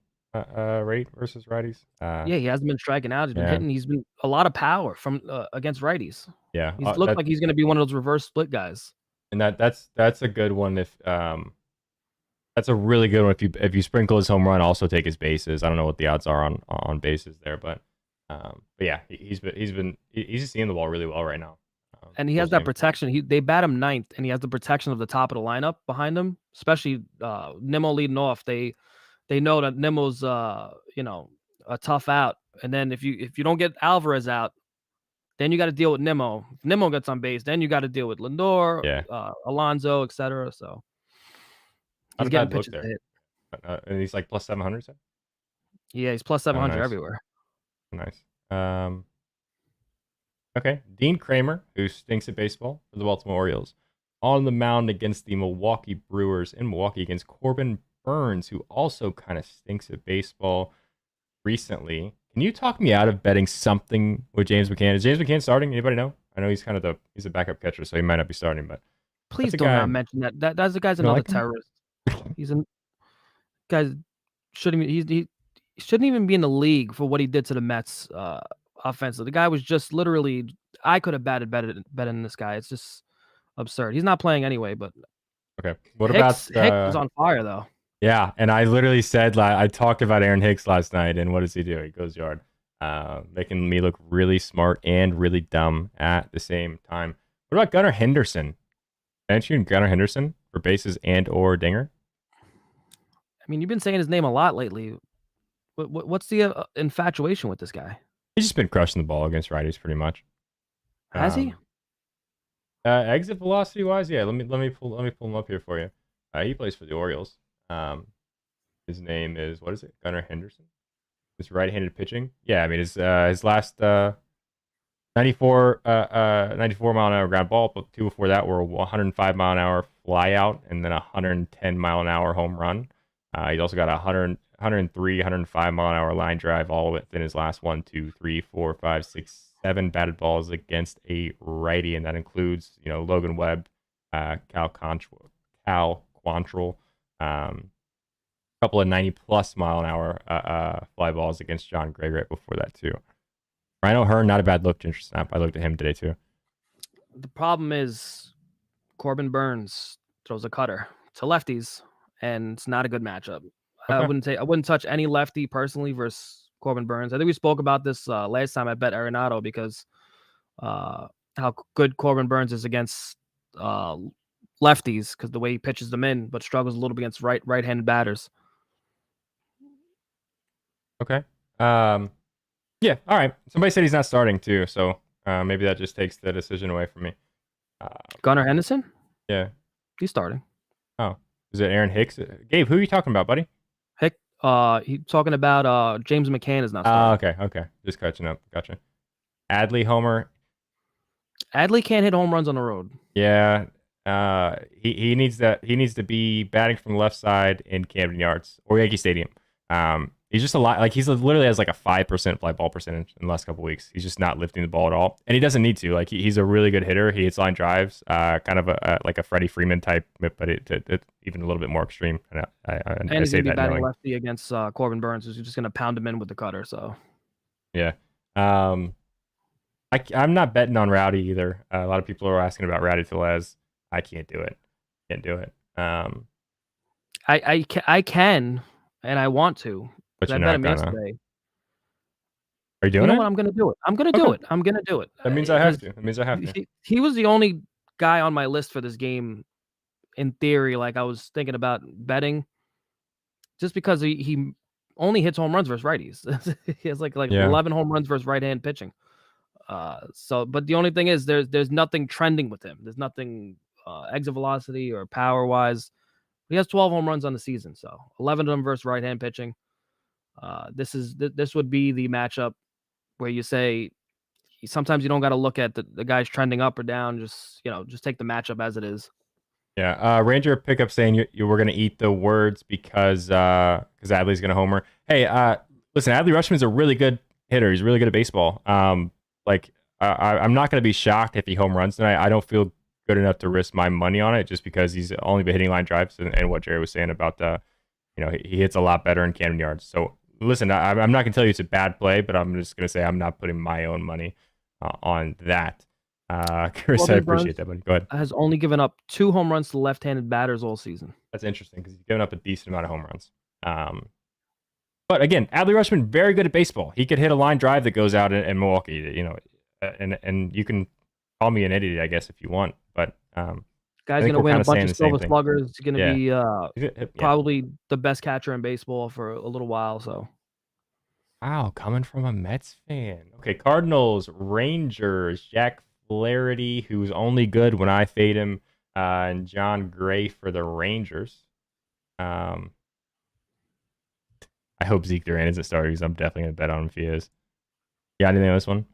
rate versus rights. Yeah, he hasn't been striking out. He's been hitting. He's been a lot of power from against righties. Yeah, he's looked like he's going to be one of those reverse split guys. And that's a good one. If that's a really good one. If you sprinkle his home run, also take his bases. I don't know what the odds are on bases there, but yeah, he's seeing the ball really well right now. And he has that protection. They bat him ninth, and he has the protection of the top of the lineup behind him, especially Nimmo leading off. They know that Nimmo's a tough out, and then if you don't get Alvarez out, then you got to deal with Nimmo. If Nimmo gets on base, then you got to deal with Lindor, Alonso, etc. So he's getting pitches to hit. And he's like plus 700. Yeah, he's plus 700 everywhere. Nice. Okay, Dean Kramer, who stinks at baseball for the Baltimore Orioles, on the mound against the Milwaukee Brewers in Milwaukee against Corbin Burns, who also kind of stinks at baseball recently. Can you talk me out of betting something with James McCann? Is James McCann starting? Anybody know? I know he's he's a backup catcher, so he might not be starting. But please do not mention that. That's the guy's another terrorist. He's a guy he shouldn't even be in the league for what he did to the Mets offensive. The guy was just literally. I could have batted better than this guy. It's just absurd. He's not playing anyway, but Okay. What about Hicks was on fire though. yeah, and I literally said I talked about Aaron Hicks last night, and what does he do? He goes yard, making me look really smart and really dumb at the same time. What about Gunnar Henderson? Mention Gunnar Henderson for bases and or dinger. I mean, you've been saying his name a lot lately. What's the infatuation with this guy? He's just been crushing the ball against righties pretty much. Has he? Exit velocity wise, yeah. Let me pull him up here for you. He plays for the Orioles. His name is, what is it? Gunnar Henderson. His right-handed pitching. Yeah, I mean his last 94 mile an hour ground ball, but two before that were 105 mile an hour fly out and then 110 mile an hour home run. He's also got 103, 105 mile an hour line drive all within his last 1, 2, 3, 4, 5, 6, 7 batted balls against a righty, and that includes Logan Webb, Cal Quantrill, couple of 90 plus mile an hour fly balls against John Gray right before that too. Rhino Hearn, not a bad look to interest snap. I looked at him today too. The problem is Corbin Burns throws a cutter to lefties, and it's not a good matchup. Okay. I wouldn't touch any lefty personally versus Corbin Burns. I think we spoke about this last time I bet Arenado because how good Corbin Burns is against lefties because the way he pitches them in, but struggles a little bit against right-handed batters. Okay. Yeah. All right. Somebody said he's not starting too, so maybe that just takes the decision away from me. Gunnar Henderson? Yeah. He's starting. Oh, is it Aaron Hicks? Gabe, who are you talking about, buddy? He's talking about James McCann is not starting. Okay. Just catching up. Gotcha. Adley Homer. Adley can't hit home runs on the road. Yeah. He needs that. He needs to be batting from the left side in Camden Yards or Yankee Stadium. He's just a lot like he's literally has like a 5% fly ball percentage in the last couple weeks. He's just not lifting the ball at all, and he doesn't need to. Like he's a really good hitter. He hits line drives, kind of like a Freddie Freeman type, but it even a little bit more extreme. And he's gonna be batting lefty against Corbin Burns, who's just gonna pound him in with the cutter. So yeah, I'm not betting on Rowdy either. A lot of people are asking about Rowdy Tellez. I can't do it. Can't do it. I can and I want to. But you're I not bet him gonna. yesterday. Are you doing You know it? what? I'm gonna do it. I'm gonna do it. I'm gonna do it. That means I have to. That means I have to. He was the only guy on my list for this game. In theory, like I was thinking about betting, just because he only hits home runs versus righties. He has like 11 home runs versus right-hand pitching. But the only thing is there's nothing trending with him. There's nothing exit velocity or power wise. He has 12 home runs on the season, so 11 of them versus right-hand pitching. This would be the matchup where you say sometimes you don't got to look at the guys trending up or down. Just take the matchup as it is. Yeah. Ranger pickup saying you were gonna eat the words because Adley's gonna homer. Hey, listen, Adley Rutschman's a really good hitter. He's really good at baseball. I'm not gonna be shocked if he home runs tonight. I don't feel good enough to risk my money on it just because he's only been hitting line drives and what Jerry was saying about he hits a lot better in Camden Yards. So listen, I'm not gonna tell you it's a bad play, but I'm just gonna say I'm not putting my own money on that. Chris, I appreciate that, buddy. Go ahead. Has only given up 2 home runs to left-handed batters all season. That's interesting because he's given up a decent amount of home runs. But again, Adley Rutschman, very good at baseball. He could hit a line drive that goes out in Milwaukee, and you can call me an idiot, I guess, if you want. But guy's gonna win a bunch of Silver Sluggers. He's gonna be probably the best catcher in baseball for a little while. So, wow, coming from a Mets fan. Okay, Cardinals, Rangers, Jack Flaherty, who's only good when I fade him, and John Gray for the Rangers. I hope Zeke Duran isn't starting because I'm definitely going to bet on him if he is. You got anything on this one?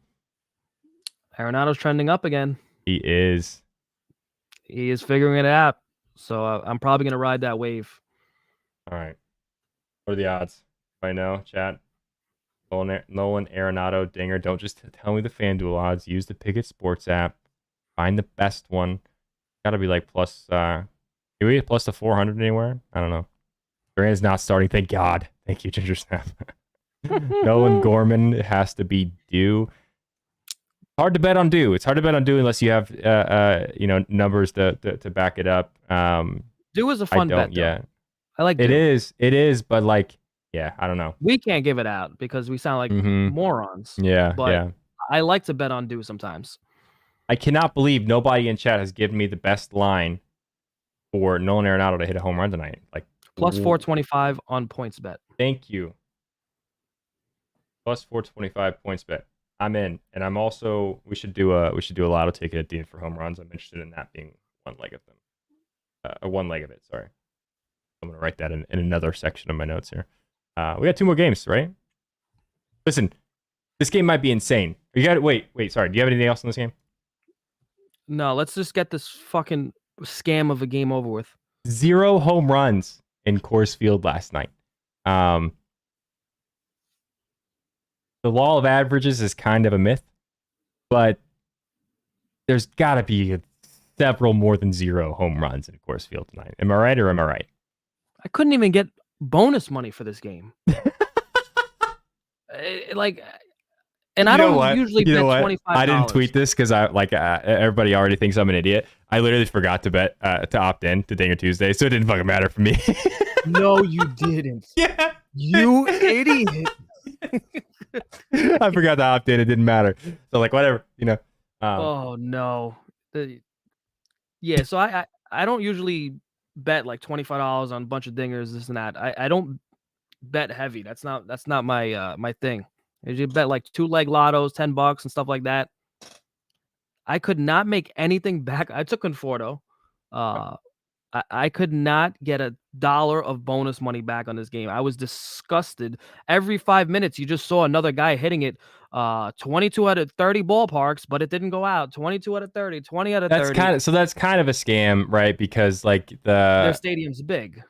Arenado's trending up again. He is. He is figuring it out. So I'm probably going to ride that wave. All right. What are the odds? I know, chat. Nolan Arenado dinger. Don't just tell me the FanDuel odds. Use the Pickett Sports app. Find the best one. Got to be like plus. Can we get plus to 400 anywhere? I don't know. Duran's not starting. Thank God. Thank you, Ginger Snap. Nolan Gorman has to be due. Hard to bet on due. It's hard to bet on due unless you have numbers to back it up. Dew is a I fun bet don't though. yet. I like It Dew. is, but like, yeah, I don't know. We can't give it out because we sound like Mm-hmm. morons. Yeah, But yeah. I like to bet on Dew sometimes. I cannot believe nobody in chat has given me the best line for Nolan Arenado to hit a home run tonight. Like, Plus 425 on points bet. thank you. Plus 425 points bet. I'm in, and I'm also. We should do a lotto ticket at the end for home runs. I'm interested in that being one leg of them, one leg of it. Sorry, I'm gonna write that in another section of my notes here. We got 2 more games, right? Listen, this game might be insane. You got wait. Sorry, do you have anything else in this game? No, let's just get this fucking scam of a game over with. 0 home runs in Coors Field last night. The law of averages is kind of a myth, but there's got to be several more than 0 home runs in Coors Field tonight. Am I right or am I right? I couldn't even get bonus money for this game. Like, and I don't usually bet $25. I didn't tweet this because everybody already thinks I'm an idiot. I literally forgot to bet to opt in to Dinger Tuesday, so it didn't fucking matter for me. No, you didn't. Yeah, you idiot. I forgot to opt in. It didn't matter. So like whatever, Oh no. Yeah, so I don't usually bet like $25 on a bunch of dingers, this and that. I don't bet heavy. That's not my my thing. I usually bet like 2-leg lottos, $10 and stuff like that. I could not make anything back. I took Conforto. I could not get $1 of bonus money back on this game. I was disgusted. Every 5 minutes, you just saw another guy hitting it. 22 out of 30 ballparks, but it didn't go out. 22 out of 30, 20 out of 30. That's kind of a scam, right? Because like Their stadium's big.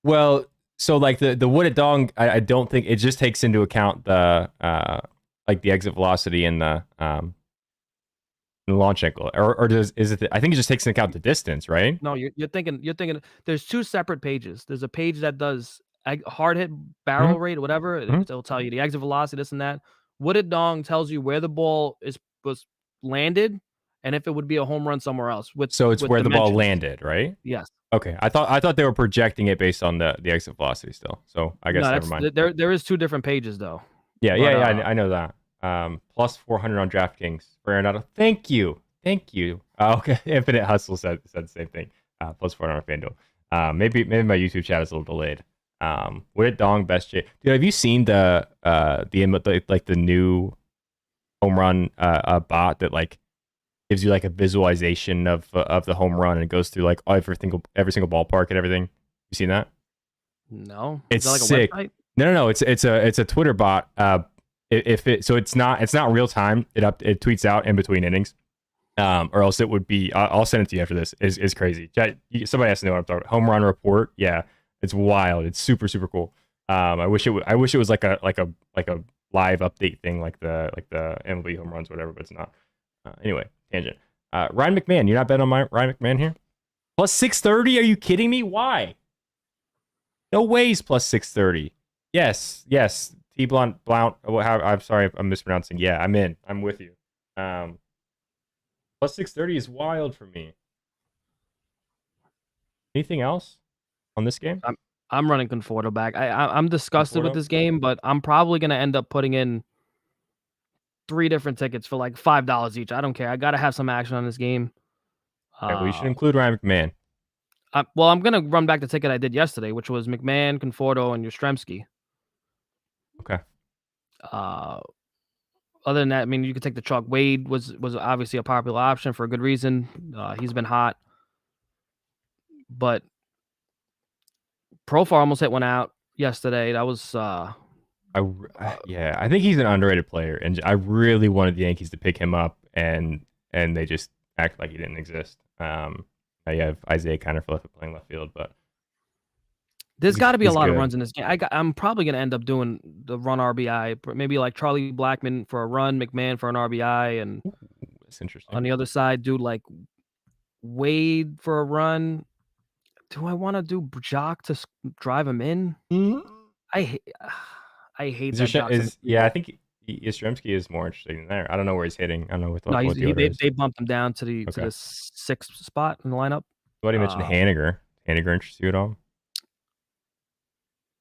Well, so like the Wooded Dong, I don't think it just takes into account the like the exit velocity and the launch angle, or is it? I think it just takes into account the distance, right? No, you're thinking. There's 2 separate pages. There's a page that does hard hit barrel rate or whatever. It'll tell you the exit velocity, this and that. Wooded Dong tells you where the ball was landed and if it would be a home run somewhere else. So it's with where the ball dimensions. landed, right? Yes. Okay, I thought they were projecting it based on the exit velocity still. So I guess never mind. There is 2 different pages though. Yeah, I know that. Plus 400 on DraftKings for Arenado. Thank you. Okay, Infinite Hustle said the same thing. Plus 400 on FanDuel. Maybe my YouTube chat is a little delayed. Wooded Dong best J. Dude, have you seen the new home run bot that like gives you like a visualization of the home run and it goes through like every single ballpark and everything? You seen that? No. It's like sick. A website? No. It's a Twitter bot. It's not real time. It tweets out in between innings. Or else it would be. I'll send it to you after this. Is crazy. Somebody has to know what I'm talking about. Home run report. Yeah, it's wild. It's super super cool. I wish it was like a live update thing like the MLB home runs or whatever, but it's not. Anyway, tangent. Ryan McMahon. You're not betting on my Ryan McMahon here? Plus 630? Are you kidding me? Why? No ways. Plus 630. Yes. T Blount. I'm sorry if I'm mispronouncing. Yeah, I'm in. I'm with you. Plus 630 is wild for me. Anything else on this game? I'm running Conforto back. I'm disgusted with this game, but I'm probably gonna end up putting in 3 different tickets for like $5 each. I don't care. I gotta have some action on this game. Okay, well, you should include Ryan McMahon. Well, I'm gonna run back the ticket I did yesterday, which was McMahon, Conforto, and Yastrzemski. Okay. Other than that, I mean, you could take the chalk. Wade was obviously a popular option for a good reason. He's been hot, but Profar almost hit one out yesterday. That was I think he's an underrated player, and I really wanted the Yankees to pick him up, and they just act like he didn't exist. Now you have Isaiah Kiner playing left field, but there's got to be a lot of runs in this game. I'm probably going to end up doing the run RBI, maybe like Charlie Blackmon for a run, McMahon for an RBI, and that's interesting. On the other side, do like Wade for a run. Do I want to do Jock to drive him in? Mm-hmm. I I hate Is that there, Jackson. yeah, I think Yastrzemski is more interesting than there. I don't know where he's hitting. I don't know No, what the order is. they bumped him down to Okay. the sixth spot in the lineup. Somebody mentioned Haniger. Haniger interests you at all?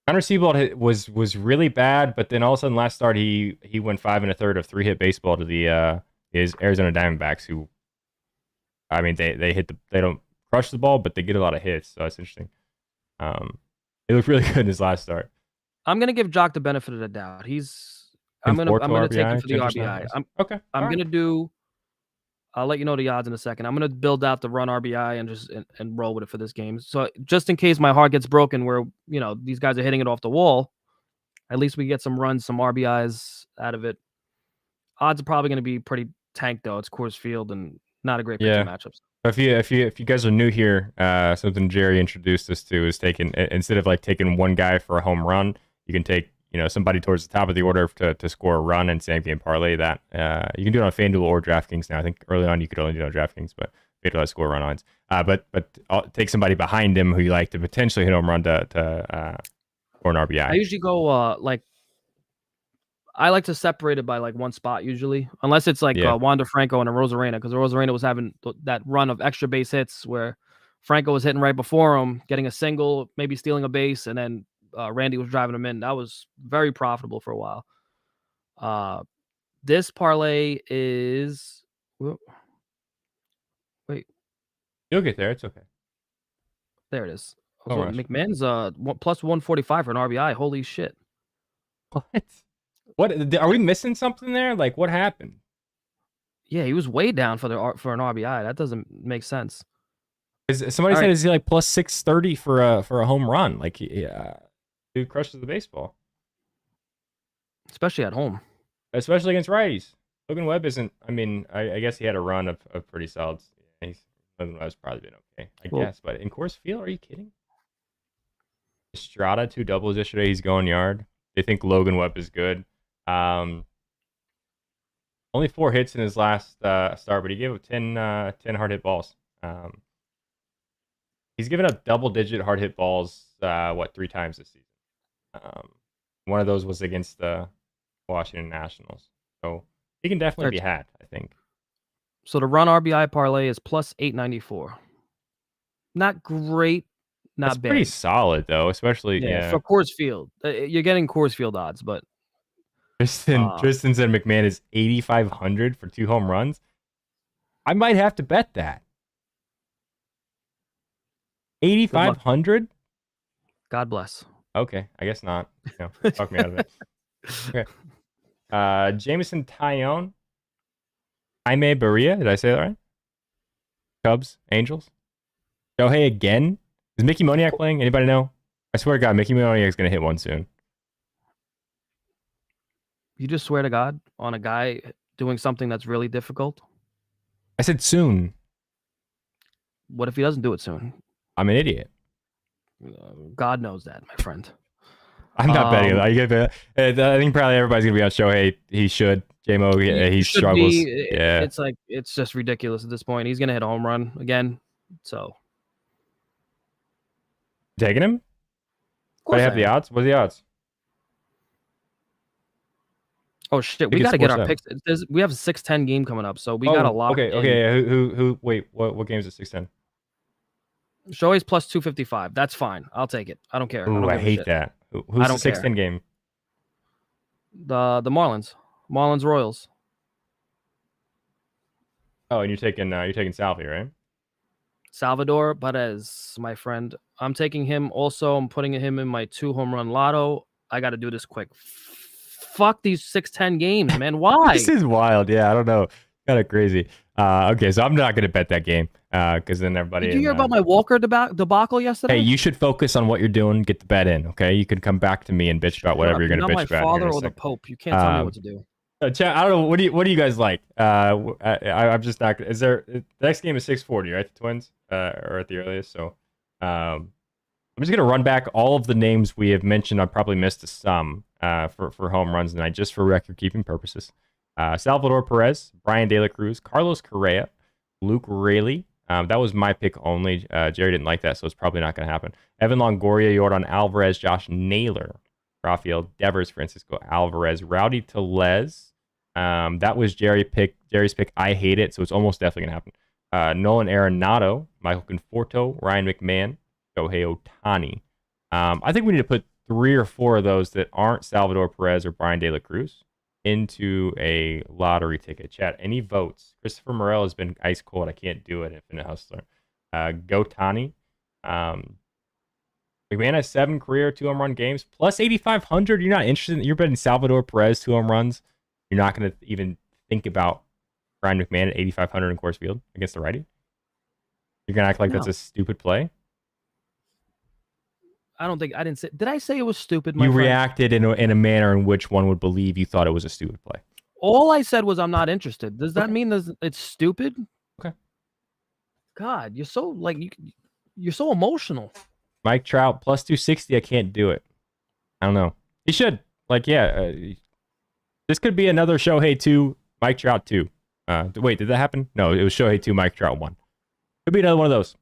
Connor Seabold was really bad, but then all of a sudden last start he went 5 1/3 of 3-hit baseball to the his Arizona Diamondbacks, who, I mean, they don't crush the ball, but they get a lot of hits, so that's interesting. He looked really good in his last start. I'm gonna give Jock the benefit of the doubt. I'm gonna take him for the RBI. Okay. I'm gonna do. I'll let you know the odds in a second. I'm gonna build out the run RBI and just and roll with it for this game. So just in case my heart gets broken, where these guys are hitting it off the wall, at least we get some runs, some RBIs out of it. Odds are probably gonna be pretty tanked though. It's Coors Field and not a great pitching matchups. If you guys are new here, something Jerry introduced us to is taking, instead of like taking one guy for a home run, you can take somebody towards the top of the order to score a run and same game parlay that. You can do it on FanDuel or DraftKings now. I think early on you could only do it on DraftKings, but FanDuel has score run lines. But I'll take somebody behind him who you like to potentially hit a home run to or an RBI. I usually go I like to separate it by like one spot usually, unless it's like Wander Franco and a Rosarena, because Rosarena was having that run of extra base hits where Franco was hitting right before him, getting a single, maybe stealing a base, and then Randy was driving him in. That was very profitable for a while. This parlay is wait. You'll get there. It's okay. There it is. Also, McMahon's plus 145 for an RBI. Holy shit! What are we missing something there? Like, what happened? Yeah, he was way down for an RBI. That doesn't make sense. Somebody said, is he like plus 630 for a home run? Like, dude crushes the baseball, especially at home, especially against righties. Logan Webb isn't. I mean, I guess he had a run of pretty solid. Logan Webb's probably been okay, I guess. But in Coors Field, are you kidding? Estrada 2 doubles yesterday. He's going yard. They think Logan Webb is good. Only 4 hits in his last start, but he gave up 10 hard hit balls. He's given up double-digit hard hit balls, 3 times this season. One of those was against the Washington Nationals. So he can definitely be had, I think. So the run RBI parlay is plus 894. Not great, not bad. Pretty solid, though, especially for Coors Field. You're getting Coors Field odds, but Tristan said McMahon is 8,500 for 2 home runs. I might have to bet that. 8,500? God bless. Okay, I guess not. Talk me out of it. Okay. Jameson Taillon. Jaime Barria. Did I say that right? Cubs, Angels. Shohei again. Is Mickey Moniak playing? Anybody know? I swear to God, Mickey Moniak's going to hit one soon. You just swear to God on a guy doing something that's really difficult? I said soon. What if he doesn't do it soon? I'm an idiot. God knows that, my friend. I'm not betting. I think probably everybody's going to be on Shohei. He should. J-Mo, he struggles. Yeah. It's just ridiculous at this point. He's going to hit a home run again. So. Taking him? Do I have the odds? What are the odds? Oh shit! We got to get our picks. We have a 6-10 game coming up, so we got to lock. Okay. Who? Wait. What game is it? 6-10. Shohei's plus 255. That's fine. I'll take it. I don't care. Ooh, I hate that. Who's the 6-10 game? The Marlins. Marlins Royals. Oh, and you're taking Salvi, right? Salvador Perez, my friend. I'm taking him also. I'm putting him in my 2 home run lotto. I got to do this quick. Fuck these 6-10 games, man. Why? This is wild. Yeah, I don't know. Kind of crazy. Okay, so I'm not going to bet that game because then everybody. Did you hear about my Walker debacle yesterday? Hey, you should focus on what you're doing. Get the bet in, okay? You can come back to me and bitch about whatever you're going to bitch about. Not my father or the Pope. You can't tell me what to do. Chat, I don't know. What do you guys like? I'm just not. Is there the next game is 6:40, right? The Twins or at the earliest. So I'm just gonna run back all of the names we have mentioned. I probably missed some for home runs tonight, just for record keeping purposes. Salvador Perez, Brian De La Cruz, Carlos Correa, Luke Raley. That was my pick only. Jerry didn't like that, so it's probably not going to happen. Evan Longoria, Yordan Alvarez, Josh Naylor, Rafael Devers, Francisco Alvarez, Rowdy Tellez. That was Jerry's pick. I hate it, so it's almost definitely gonna happen. Nolan Arenado, Michael Conforto, Ryan McMahon, Shohei Ohtani. I think we need to put 3 or 4 of those that aren't Salvador Perez or Brian De La Cruz into a lottery ticket. Chat, any votes? Christopher Morel has been ice cold. I can't do it. Infinite Hustler. Go Tani. McMahon has 7 career 2 home run games plus 8,500. You're not interested. You're betting Salvador Perez 2 home runs. You're not going to even think about Brian McMahon at 8,500 in Coors Field against the righty. You're going to act like that's a stupid play. I don't think I didn't say. Did I say it was stupid? You reacted in a manner in which one would believe you thought it was a stupid play. All I said was I'm not interested. Does that mean it's stupid? Okay. God, you're so you're so emotional. Mike Trout plus 260. I can't do it. I don't know. He should. This could be another Shohei 2, Mike Trout 2. Wait, did that happen? No, it was Shohei 2, Mike Trout 1. Could be another one of those.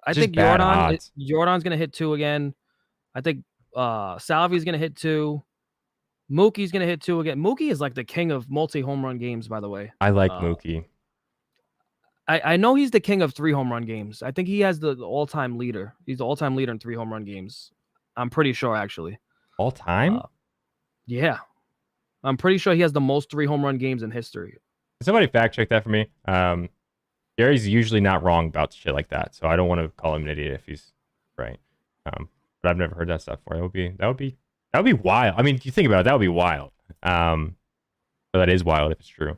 I think Jordan's gonna hit 2 again. I think Salvi's gonna hit 2. Mookie's gonna hit 2 again. Mookie is like the king of multi-home run games, by the way. I like Mookie. I know he's the king of 3 home run games. I think he has the all-time leader. He's the all-time leader in 3 home run games. I'm pretty sure, actually. All time? Yeah. I'm pretty sure he has the most 3 home run games in history. Can somebody fact check that for me? Gary's usually not wrong about shit like that, so I don't want to call him an idiot if he's right. But I've never heard that stuff before. That would be wild. I mean, if you think about it, that would be wild. But that is wild if it's true.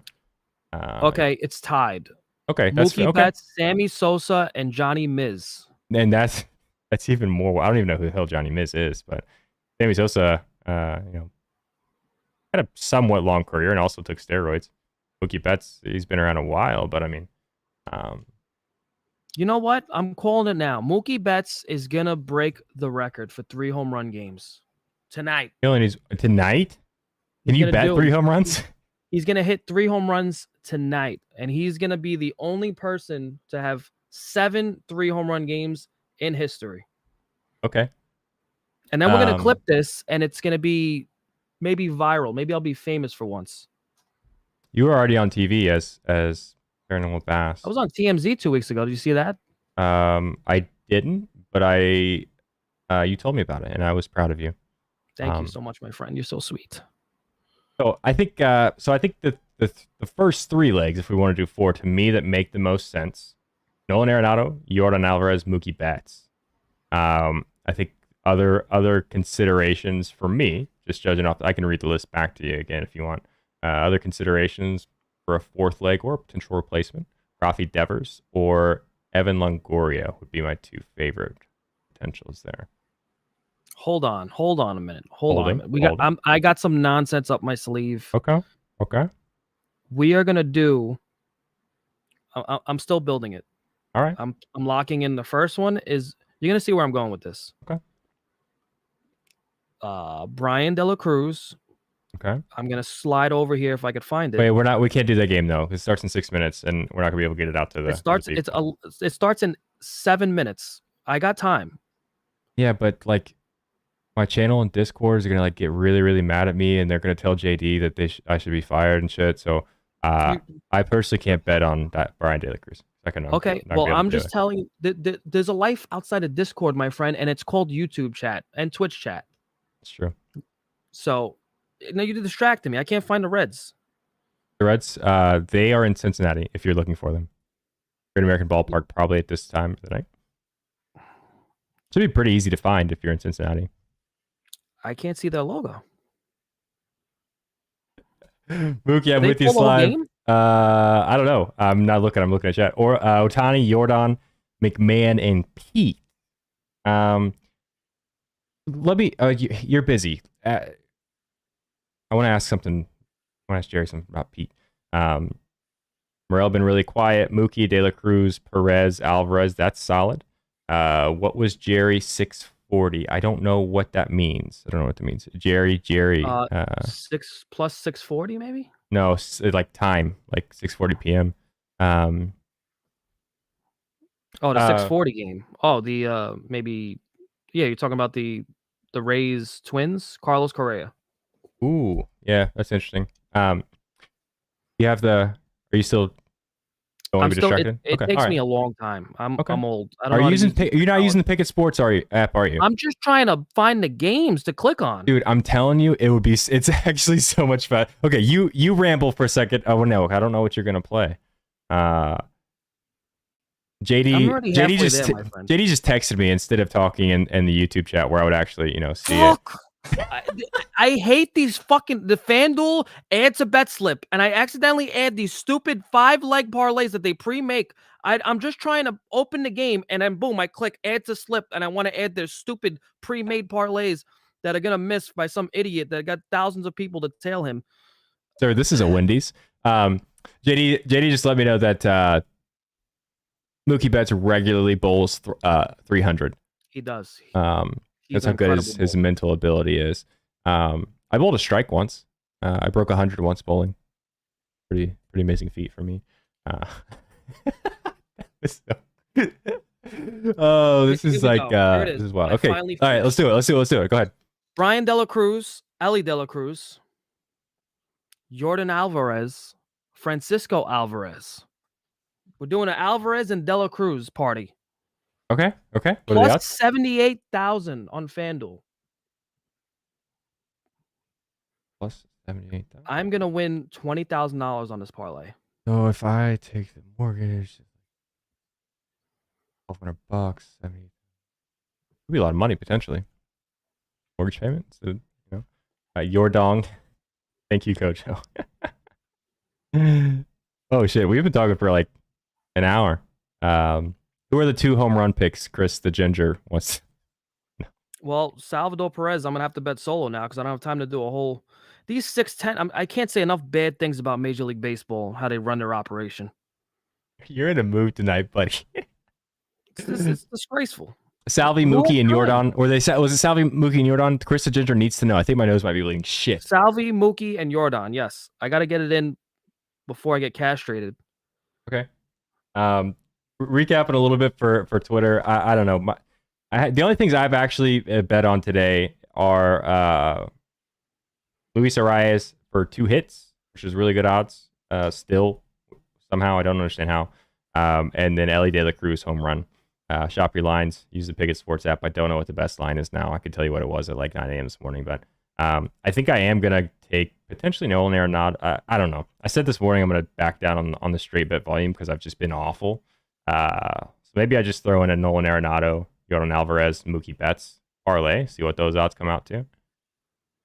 Okay, it's tied. Okay, Mookie Betts, Sammy Sosa, and Johnny Miz. And that's even more. I don't even know who the hell Johnny Miz is, but Sammy Sosa, had a somewhat long career and also took steroids. Mookie Betts, he's been around a while, but I mean, you know what? I'm calling it now. Mookie Betts is gonna break the record for 3 home run games tonight. Tonight? Can you bet 3 home runs? He's gonna hit 3 home runs tonight, and he's gonna be the only person to have 7 3 home run games in history. Okay. And then we're gonna clip this, and it's gonna be maybe viral. Maybe I'll be famous for once. You were already on TV as Paranormal Bass. I was on TMZ 2 weeks ago. Did you see that? I didn't, but you told me about it, and I was proud of you. Thank you so much, my friend. You're so sweet. So I think the first 3 legs, if we want to do 4, to me that make the most sense: Nolan Arenado, Jordan Alvarez, Mookie Betts. I think other considerations for me, just judging off, I can read the list back to you again if you want. Other considerations for a 4th leg or a potential replacement: Rafi Devers or Evan Longoria would be my 2 favorite potentials there. Hold on a minute. Hold on. I got some nonsense up my sleeve. Okay. We are gonna do. I'm still building it. All right. I'm locking in the first one. You're gonna see where I'm going with this. Okay. Brian De La Cruz. Okay. I'm gonna slide over here if I could find it. Wait, we can't do that game though. It starts in 6 minutes, and we're not gonna be able to get it out to the. It starts in 7 minutes. I got time. Yeah, but my channel and Discord is gonna get really, really mad at me, and they're gonna tell JD that I should be fired and shit. So I personally can't bet on that Brian De La Cruz. Okay, well, I'm just telling you that there's a life outside of Discord, my friend, and it's called YouTube chat and Twitch chat. It's true. So now you're distracting me. I can't find the Reds. The Reds, they are in Cincinnati if you're looking for them. Great American Ballpark probably at this time of the night. Should be pretty easy to find if you're in Cincinnati. I can't see their logo. Mookie, I'm with you, Slime. I don't know. I'm not looking. I'm looking at chat. Or Ohtani, Jordan, McMahon, and Pete. Let me. You're busy. I want to ask something. I want to ask Jerry something about Pete. Morel been really quiet. Mookie, De La Cruz, Perez, Alvarez. That's solid. What was Jerry 640? I don't know what that means. I don't know what that means. Jerry. 6 plus 640 maybe. No, like time, like 6:40 p.m. Oh, the 640 game. Oh, the maybe. Yeah, you're talking about the the Rays twins, Carlos Correa. Ooh, yeah, that's interesting. You have the. Are you still? Don't want I'm to be still. distracted. It Okay, all takes right. me a long time. I'm Okay. old. I don't Are know you how to using? use these You're not using technology. the Picket Sports app, are you? I'm just trying to find the games to click on. Dude, I'm telling you, it would be. It's actually so much fun. Okay, you ramble for a second. Oh no, I don't know what you're gonna play. I'm JD already JD halfway just there, my friend. JD just texted me instead of talking in the YouTube chat where I would actually see it. Fuck. I hate these fucking the FanDuel adds a bet slip, and I accidentally add these stupid 5-leg parlays that they pre-make. I'm just trying to open the game, and then boom, I click add to slip, and I want to add their stupid pre-made parlays that are gonna miss by some idiot that got thousands of people to tail him. Sir, this is a Wendy's. JD just let me know that Mookie Betts regularly bowls 300. He does. He's That's an how good incredible his bowler. mental ability is. I bowled a strike once. I broke 100 once bowling. Pretty amazing feat for me. Oh, this Here is we like go. Here it this is. is wild. I Okay, finally all right, let's finished. do it. Go ahead. Brian De La Cruz, Ellie De La Cruz, Jordan Alvarez, Francisco Alvarez. We're doing an Alvarez and De La Cruz party. Okay. What are the Plus odds? 78,000 on FanDuel. Plus 78,000. I'm gonna win $20,000 on this parlay. So if I take the mortgage, $1,200, 70, could be a lot of money potentially. Mortgage payments, your dong. Thank you, Coach. Oh shit, we've been talking for like an hour. Who are the 2 home run picks? Chris the Ginger wants. Well, Salvador Perez, I'm gonna have to bet solo now because I don't have time to do a whole. These 6'10", I can't say enough bad things about Major League Baseball, how they run their operation. You're in a mood tonight, buddy. It's disgraceful. Salvi, Who Mookie, and has time? Jordan. Or was it Salvi, Mookie, and Jordan? Chris the Ginger needs to know. I think my nose might be bleeding shit. Salvi, Mookie, and Jordan. Yes, I got to get it in before I get castrated. Okay. Recapping a little bit for Twitter. I don't know. The only things I've actually bet on today are Luis Arias for 2 hits, which is really good odds. Still, somehow I don't understand how. And then Ellie De La Cruz home run. Shop your lines. Use the Picket Sports app. I don't know what the best line is now. I could tell you what it was at like 9 a.m. this morning, but I think I am gonna take potentially Nolan Arenado. I don't know. I said this morning I'm gonna back down on the straight bet volume because I've just been awful. So maybe I just throw in a Nolan Arenado, Jordan Alvarez, Mookie Betts parlay. See what those odds come out to.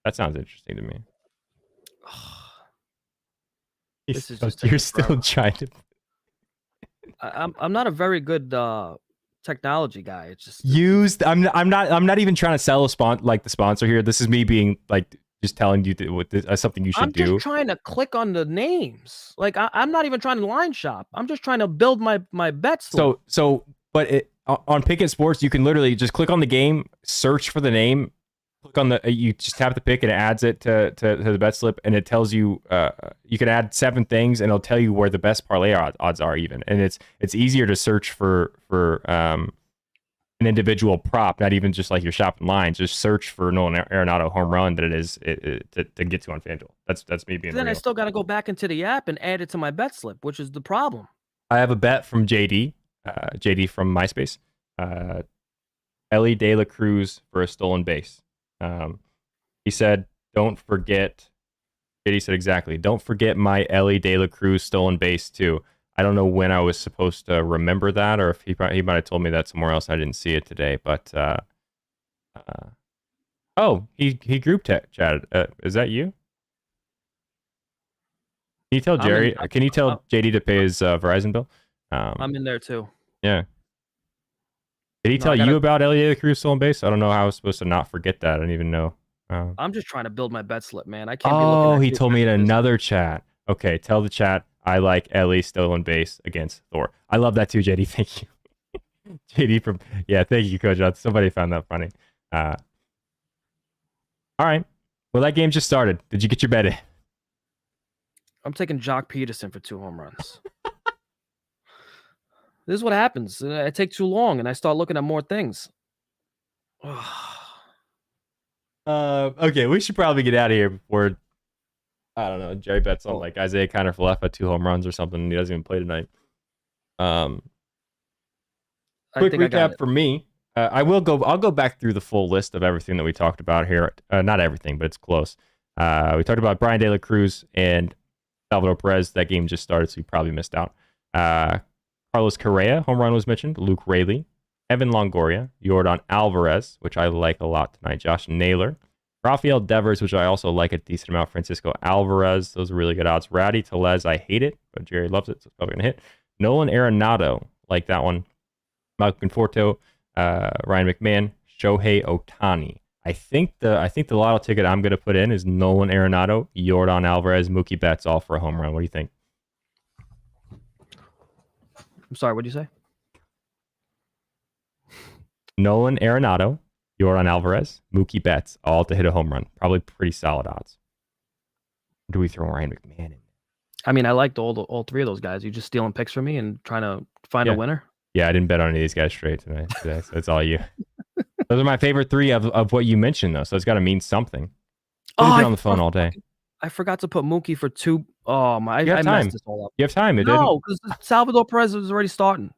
That sounds interesting to me. This is just You're taking still forever. trying to. I'm not a very good technology guy. It's just Used. I'm not even trying to sell the sponsor here. This is me being like just telling you something you should I'm do. just trying to click on the names. Like I'm not even trying to line shop. I'm just trying to build my bet slip. But on Picket Sports, you can literally just click on the game, search for the name, click on you just tap the pick and it adds it to the bet slip, and it tells you you can add 7 things and it'll tell you where the best parlay odds are even, and it's easier to search for an individual prop, not even just like your shopping lines. Just search for Nolan Arenado home run that it is to get to on FanDuel. That's me being Then real. I still got to go back into the app and add it to my bet slip, which is the problem. I have a bet from JD from MySpace. Ellie De La Cruz for a stolen base. He said, "Don't forget." JD said exactly. Don't forget my Ellie De La Cruz stolen base too. I don't know when I was supposed to remember that, or if he might have told me that somewhere else. I didn't see it today, but he group chatted. Is that you? Can you tell Jerry? Can you tell JD to pay his Verizon bill? I'm in there too. Yeah. Did he tell you about Ellie De La Cruz stolen base? I don't know how I was supposed to not forget that. I didn't even know. I'm just trying to build my bet slip, man. I can't be looking at he told me in another chat. Okay, tell the chat I like Ellie stolen base against Thor. I love that too, JD. Thank you. JD from thank you, Coach. Somebody found that funny. All right. Well, that game just started. Did you get your bet in? I'm taking Jock Peterson for 2 home runs. This is what happens. I take too long and I start looking at more things. Okay, we should probably get out of here before I don't know. Jerry bets on like Isaiah Kiner-Falefa 2 home runs or something. And he doesn't even play tonight. Um, I quick think I got recap it. for me. I'll go back through the full list of everything that we talked about here. Not everything, but it's close. We talked about Brian De La Cruz and Salvador Perez. That game just started, so you probably missed out. Carlos Correa, home run was mentioned. Luke Raley, Evan Longoria, Yordan Alvarez, which I like a lot tonight. Josh Naylor, Rafael Devers, which I also like a decent amount. Francisco Alvarez, those are really good odds. Rowdy Tellez, I hate it, but Jerry loves it, so it's probably gonna hit. Nolan Arenado, like that one. Malcolm Conforto, Ryan McMahon, Shohei Otani. I think the lotto ticket I'm gonna put in is Nolan Arenado, Yordan Alvarez, Mookie Betts, all for a home run. What do you think? I'm sorry. What'd you say? Nolan Arenado, Yordan Alvarez, Mookie Betts, all to hit a home run. Probably pretty solid odds. Or do we throw Ryan McMahon in? I mean, I liked all three of those guys. You just stealing picks from me and trying to find a winner. Yeah, I didn't bet on any of these guys straight today, so it's all you. Those are my favorite three of what you mentioned, though, so it's got to mean something. We've been on the phone all day. I forgot to put Mookie for 2. Oh, my. I messed this all up. You have time. No, because Salvador Perez was already starting.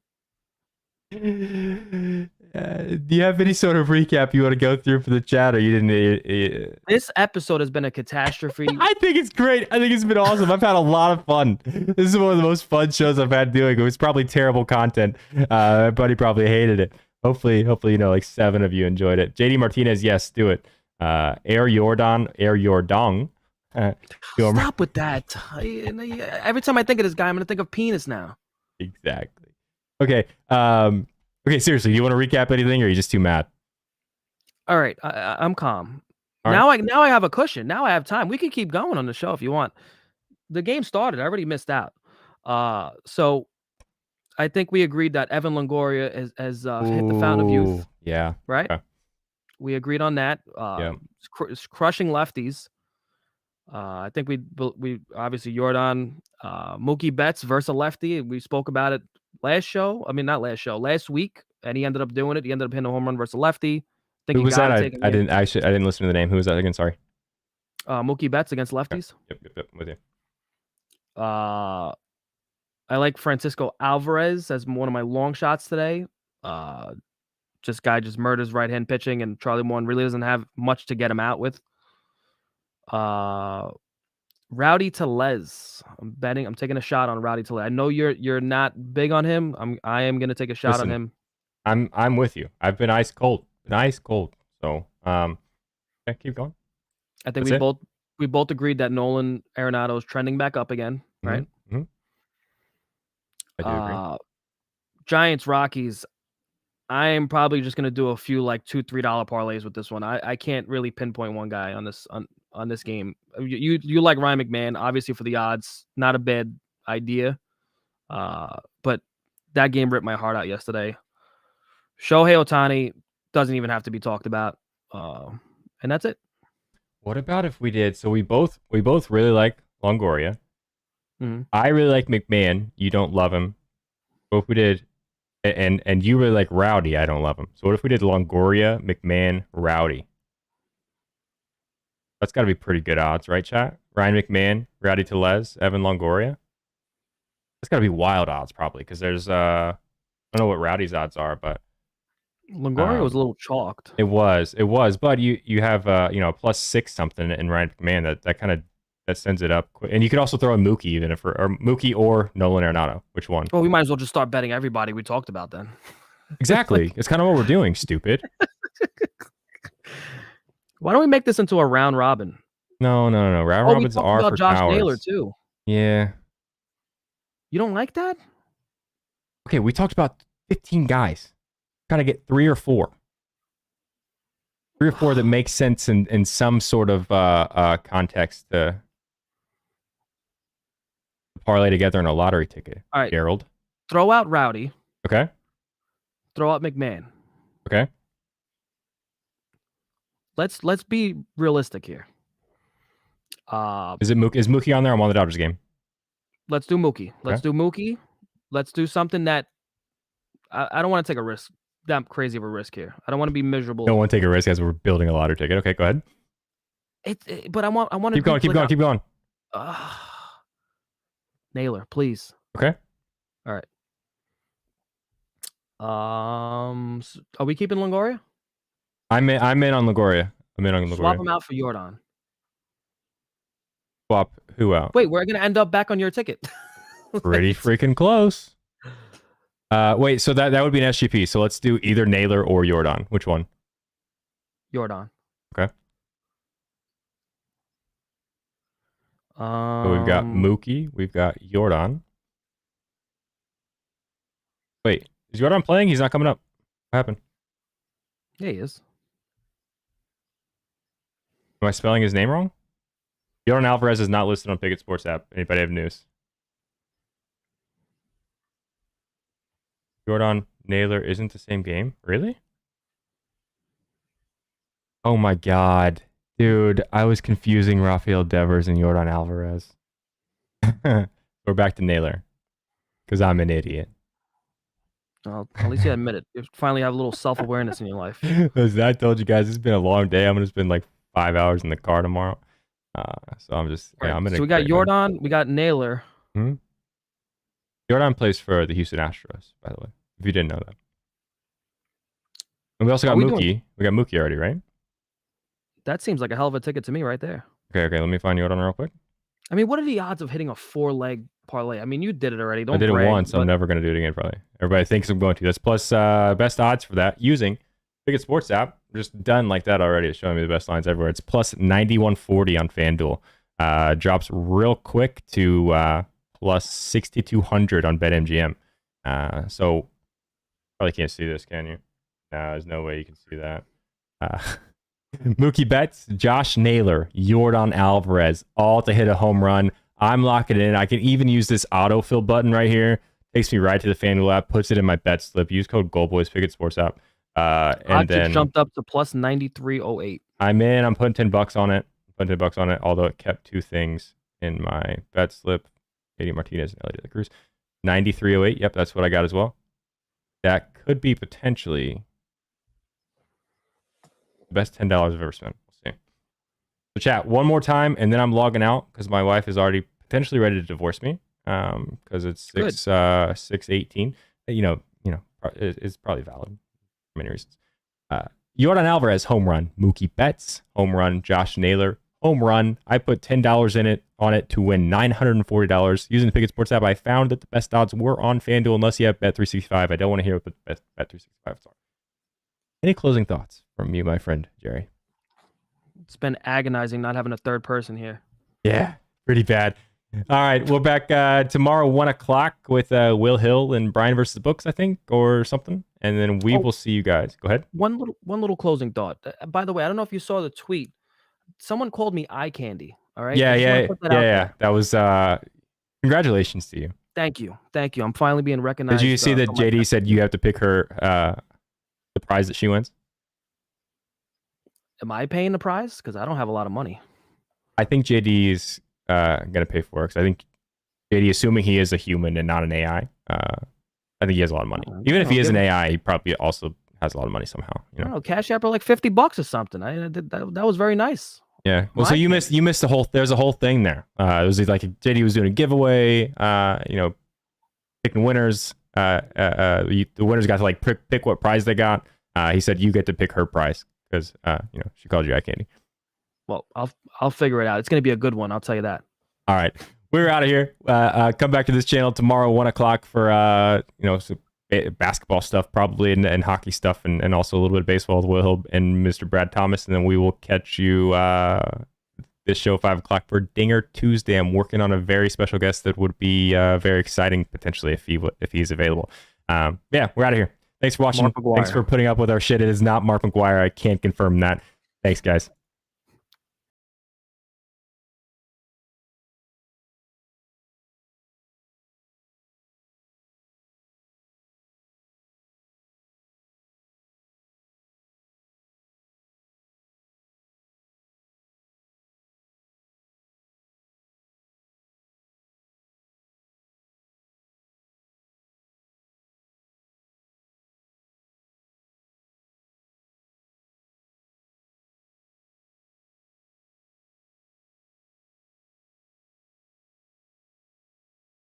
Do you have any sort of recap you want to go through for the chat, or you didn't? This episode has been a catastrophe. I think it's great. I think it's been awesome. I've had a lot of fun. This is one of the most fun shows I've had doing. It was probably terrible content. My buddy probably hated it. Hopefully, like 7 of you enjoyed it. JD Martinez, yes, do it. Air Yordong. Stop with that. Every time I think of this guy, I'm going to think of penis now. Exactly. Okay. Okay, seriously, do you want to recap anything, or are you just too mad? All right, I'm calm. All now right. I have a cushion. Now I have time. We can keep going on the show if you want. The game started. I already missed out. So I think we agreed that Evan Longoria has hit the fountain of youth. Yeah. Right? Okay. We agreed on that. Crushing lefties. I think we obviously Yordan, Mookie Betts versus a lefty. We spoke about it last week, and he ended up doing it. He ended up hitting a home run versus a lefty. Who was that? I didn't listen to the name. Who was that again? Sorry. Mookie Betts against lefties. Okay. Yep. With you. I like Francisco Alvarez as one of my long shots today. Guy murders right hand pitching, and Charlie Morton really doesn't have much to get him out with. Rowdy Tellez. I'm taking a shot on Rowdy Tellez. I know you're not big on him. I am gonna take a shot on him. I'm with you. I've been ice cold. So keep going. I think we both agreed that Nolan Arenado is trending back up again, right? Mm-hmm. I do agree. Giants Rockies. I am probably just gonna do a few like $2-3 parlays with this one. I can't really pinpoint one guy on this game. You like Ryan McMahon, obviously, for the odds. Not a bad idea. But that game ripped my heart out yesterday. Shohei Otani doesn't even have to be talked about. And that's it. What about if we did? So we both really like Longoria. Mm-hmm. I really like McMahon. You don't love him. What if we did, and you really like Rowdy? I don't love him. So what if we did Longoria, McMahon, Rowdy? That's got to be pretty good odds, right, chat? Ryan McMahon, Rowdy Tellez, Evan Longoria. That's got to be wild odds, probably, because there's I don't know what Rowdy's odds are, but Longoria was a little chalked. It was, but you have +6 something in Ryan McMahon that kind of that sends it up, and you could also throw in Mookie even or Mookie or Nolan Arenado. Which one? Well, we might as well just start betting everybody we talked about then. Exactly, it's kind of what we're doing. Stupid. Why don't we make this into a round robin? No. Round robins are for Josh cowards. Naylor too. Yeah. You don't like that? Okay, we talked about 15 guys. Gotta get 3 or 4. 3 or 4 that make sense in some sort of context to parlay together in a lottery ticket. All right, Gerald. Throw out Rowdy. Okay. Throw out McMahon. Okay. Let's be realistic here. Is Mookie on there? I'm on the Dodgers game. Let's do Mookie. Let's do Mookie. Let's do something that I don't want to take a risk. That crazy of a risk here. I don't want to be miserable. Don't want to take a risk as we're building a lottery ticket. Okay, go ahead. But I want to Keep going, keep going, keep going. Naylor, please. Okay. All right. Are we keeping Longoria? I'm in on LaGoria. I'm in on LaGoria. Swap him out for Jordan. Swap who out? Wait, we're gonna end up back on your ticket. Pretty freaking close. Wait, so that would be an SGP. So let's do either Naylor or Jordan. Which one? Jordan. Okay. So we've got Mookie. We've got Jordan. Wait, is Jordan playing? He's not coming up. What happened? Yeah, he is. Am I spelling his name wrong? Jordan Alvarez is not listed on Pickett Sports app. Anybody have news? Jordan Naylor isn't the same game? Really? Oh my god. Dude, I was confusing Rafael Devers and Jordan Alvarez. We're back to Naylor. Because I'm an idiot. Well, at least you admit it. You finally have a little self-awareness in your life. As I told you guys, it's been a long day. I'm going to spend like 5 hours in the car tomorrow. So I'm just, yeah, I'm in. So we got Jordan, we got Naylor. Jordan plays for the Houston Astros, by the way, if you didn't know that. And we also got Mookie. We got Mookie already, right? That seems like a hell of a ticket to me right there. Okay, let me find Jordan real quick. I mean, what are the odds of hitting a 4-leg parlay? I mean, you did it already. Don't I did brag, it once. I'm never going to do it again, probably. Everybody thinks I'm going to. That's plus best odds for that using Pickett Sports app. Just done like that already. It's showing me the best lines everywhere. It's plus 9140 on FanDuel. Drops real quick to plus 6200 on BetMGM. So probably can't see this, can you? No, there's no way you can see that. Mookie Betts, Josh Naylor, Jordan Alvarez, all to hit a home run. I'm locking it in. I can even use this autofill button right here. Takes me right to the FanDuel app, puts it in my bet slip. Use code Goldboys Pickett Sports app. And then jumped up to plus 9308. I'm in. I'm putting $10 on it. Although it kept two things in my bet slip. Katie Martinez and Elliot de la Cruz. 9308. Yep, that's what I got as well. That could be potentially the best $10 I've ever spent. We'll see. So chat one more time, and then I'm logging out because my wife is already potentially ready to divorce me. Because it's 6/18. You know, it's probably valid for many reasons. Jordan Alvarez, home run. Mookie Betts, home run. Josh Naylor, home run. I put $10 on it to win $940. Using the Pickett Sports app, I found that the best odds were on FanDuel unless you have Bet365. I don't want to hear what the best Bet365 are. Any closing thoughts from you, my friend Jerry? It's been agonizing not having a third person here. Yeah, pretty bad. All right, we're back tomorrow, 1 o'clock with Will Hill and Brian versus the Books, I think, or something. And then we will see you guys. Go ahead. One little closing thought. By the way, I don't know if you saw the tweet. Someone called me eye candy. All right. Yeah. That was congratulations to you. Thank you. I'm finally being recognized. Did you see that JD said you have to pick her the prize that she wins? Am I paying the prize? Because I don't have a lot of money. I think JD is gonna pay for it. Because I think JD, assuming he is a human and not an AI, I think he has a lot of money. Even if he is an AI, he probably also has a lot of money somehow. You know? I don't know, Cash App for like $50 or something. That was very nice. Yeah. Well, so you missed the whole. There's a whole thing there. It was like JD was doing a giveaway. Picking winners. The winners got to like pick what prize they got. He said you get to pick her prize because she called you eye candy. Well, I'll figure it out. It's gonna be a good one. I'll tell you that. All right. We're out of here. Come back to this channel tomorrow, 1 o'clock for some basketball stuff probably and hockey stuff and also a little bit of baseball with Will Hill and Mr. Brad Thomas. And then we will catch you this show 5 o'clock for Dinger Tuesday. I'm working on a very special guest that would be very exciting potentially if he's available. We're out of here. Thanks for watching. Thanks for putting up with our shit. It is not Mark McGuire. I can't confirm that. Thanks, guys.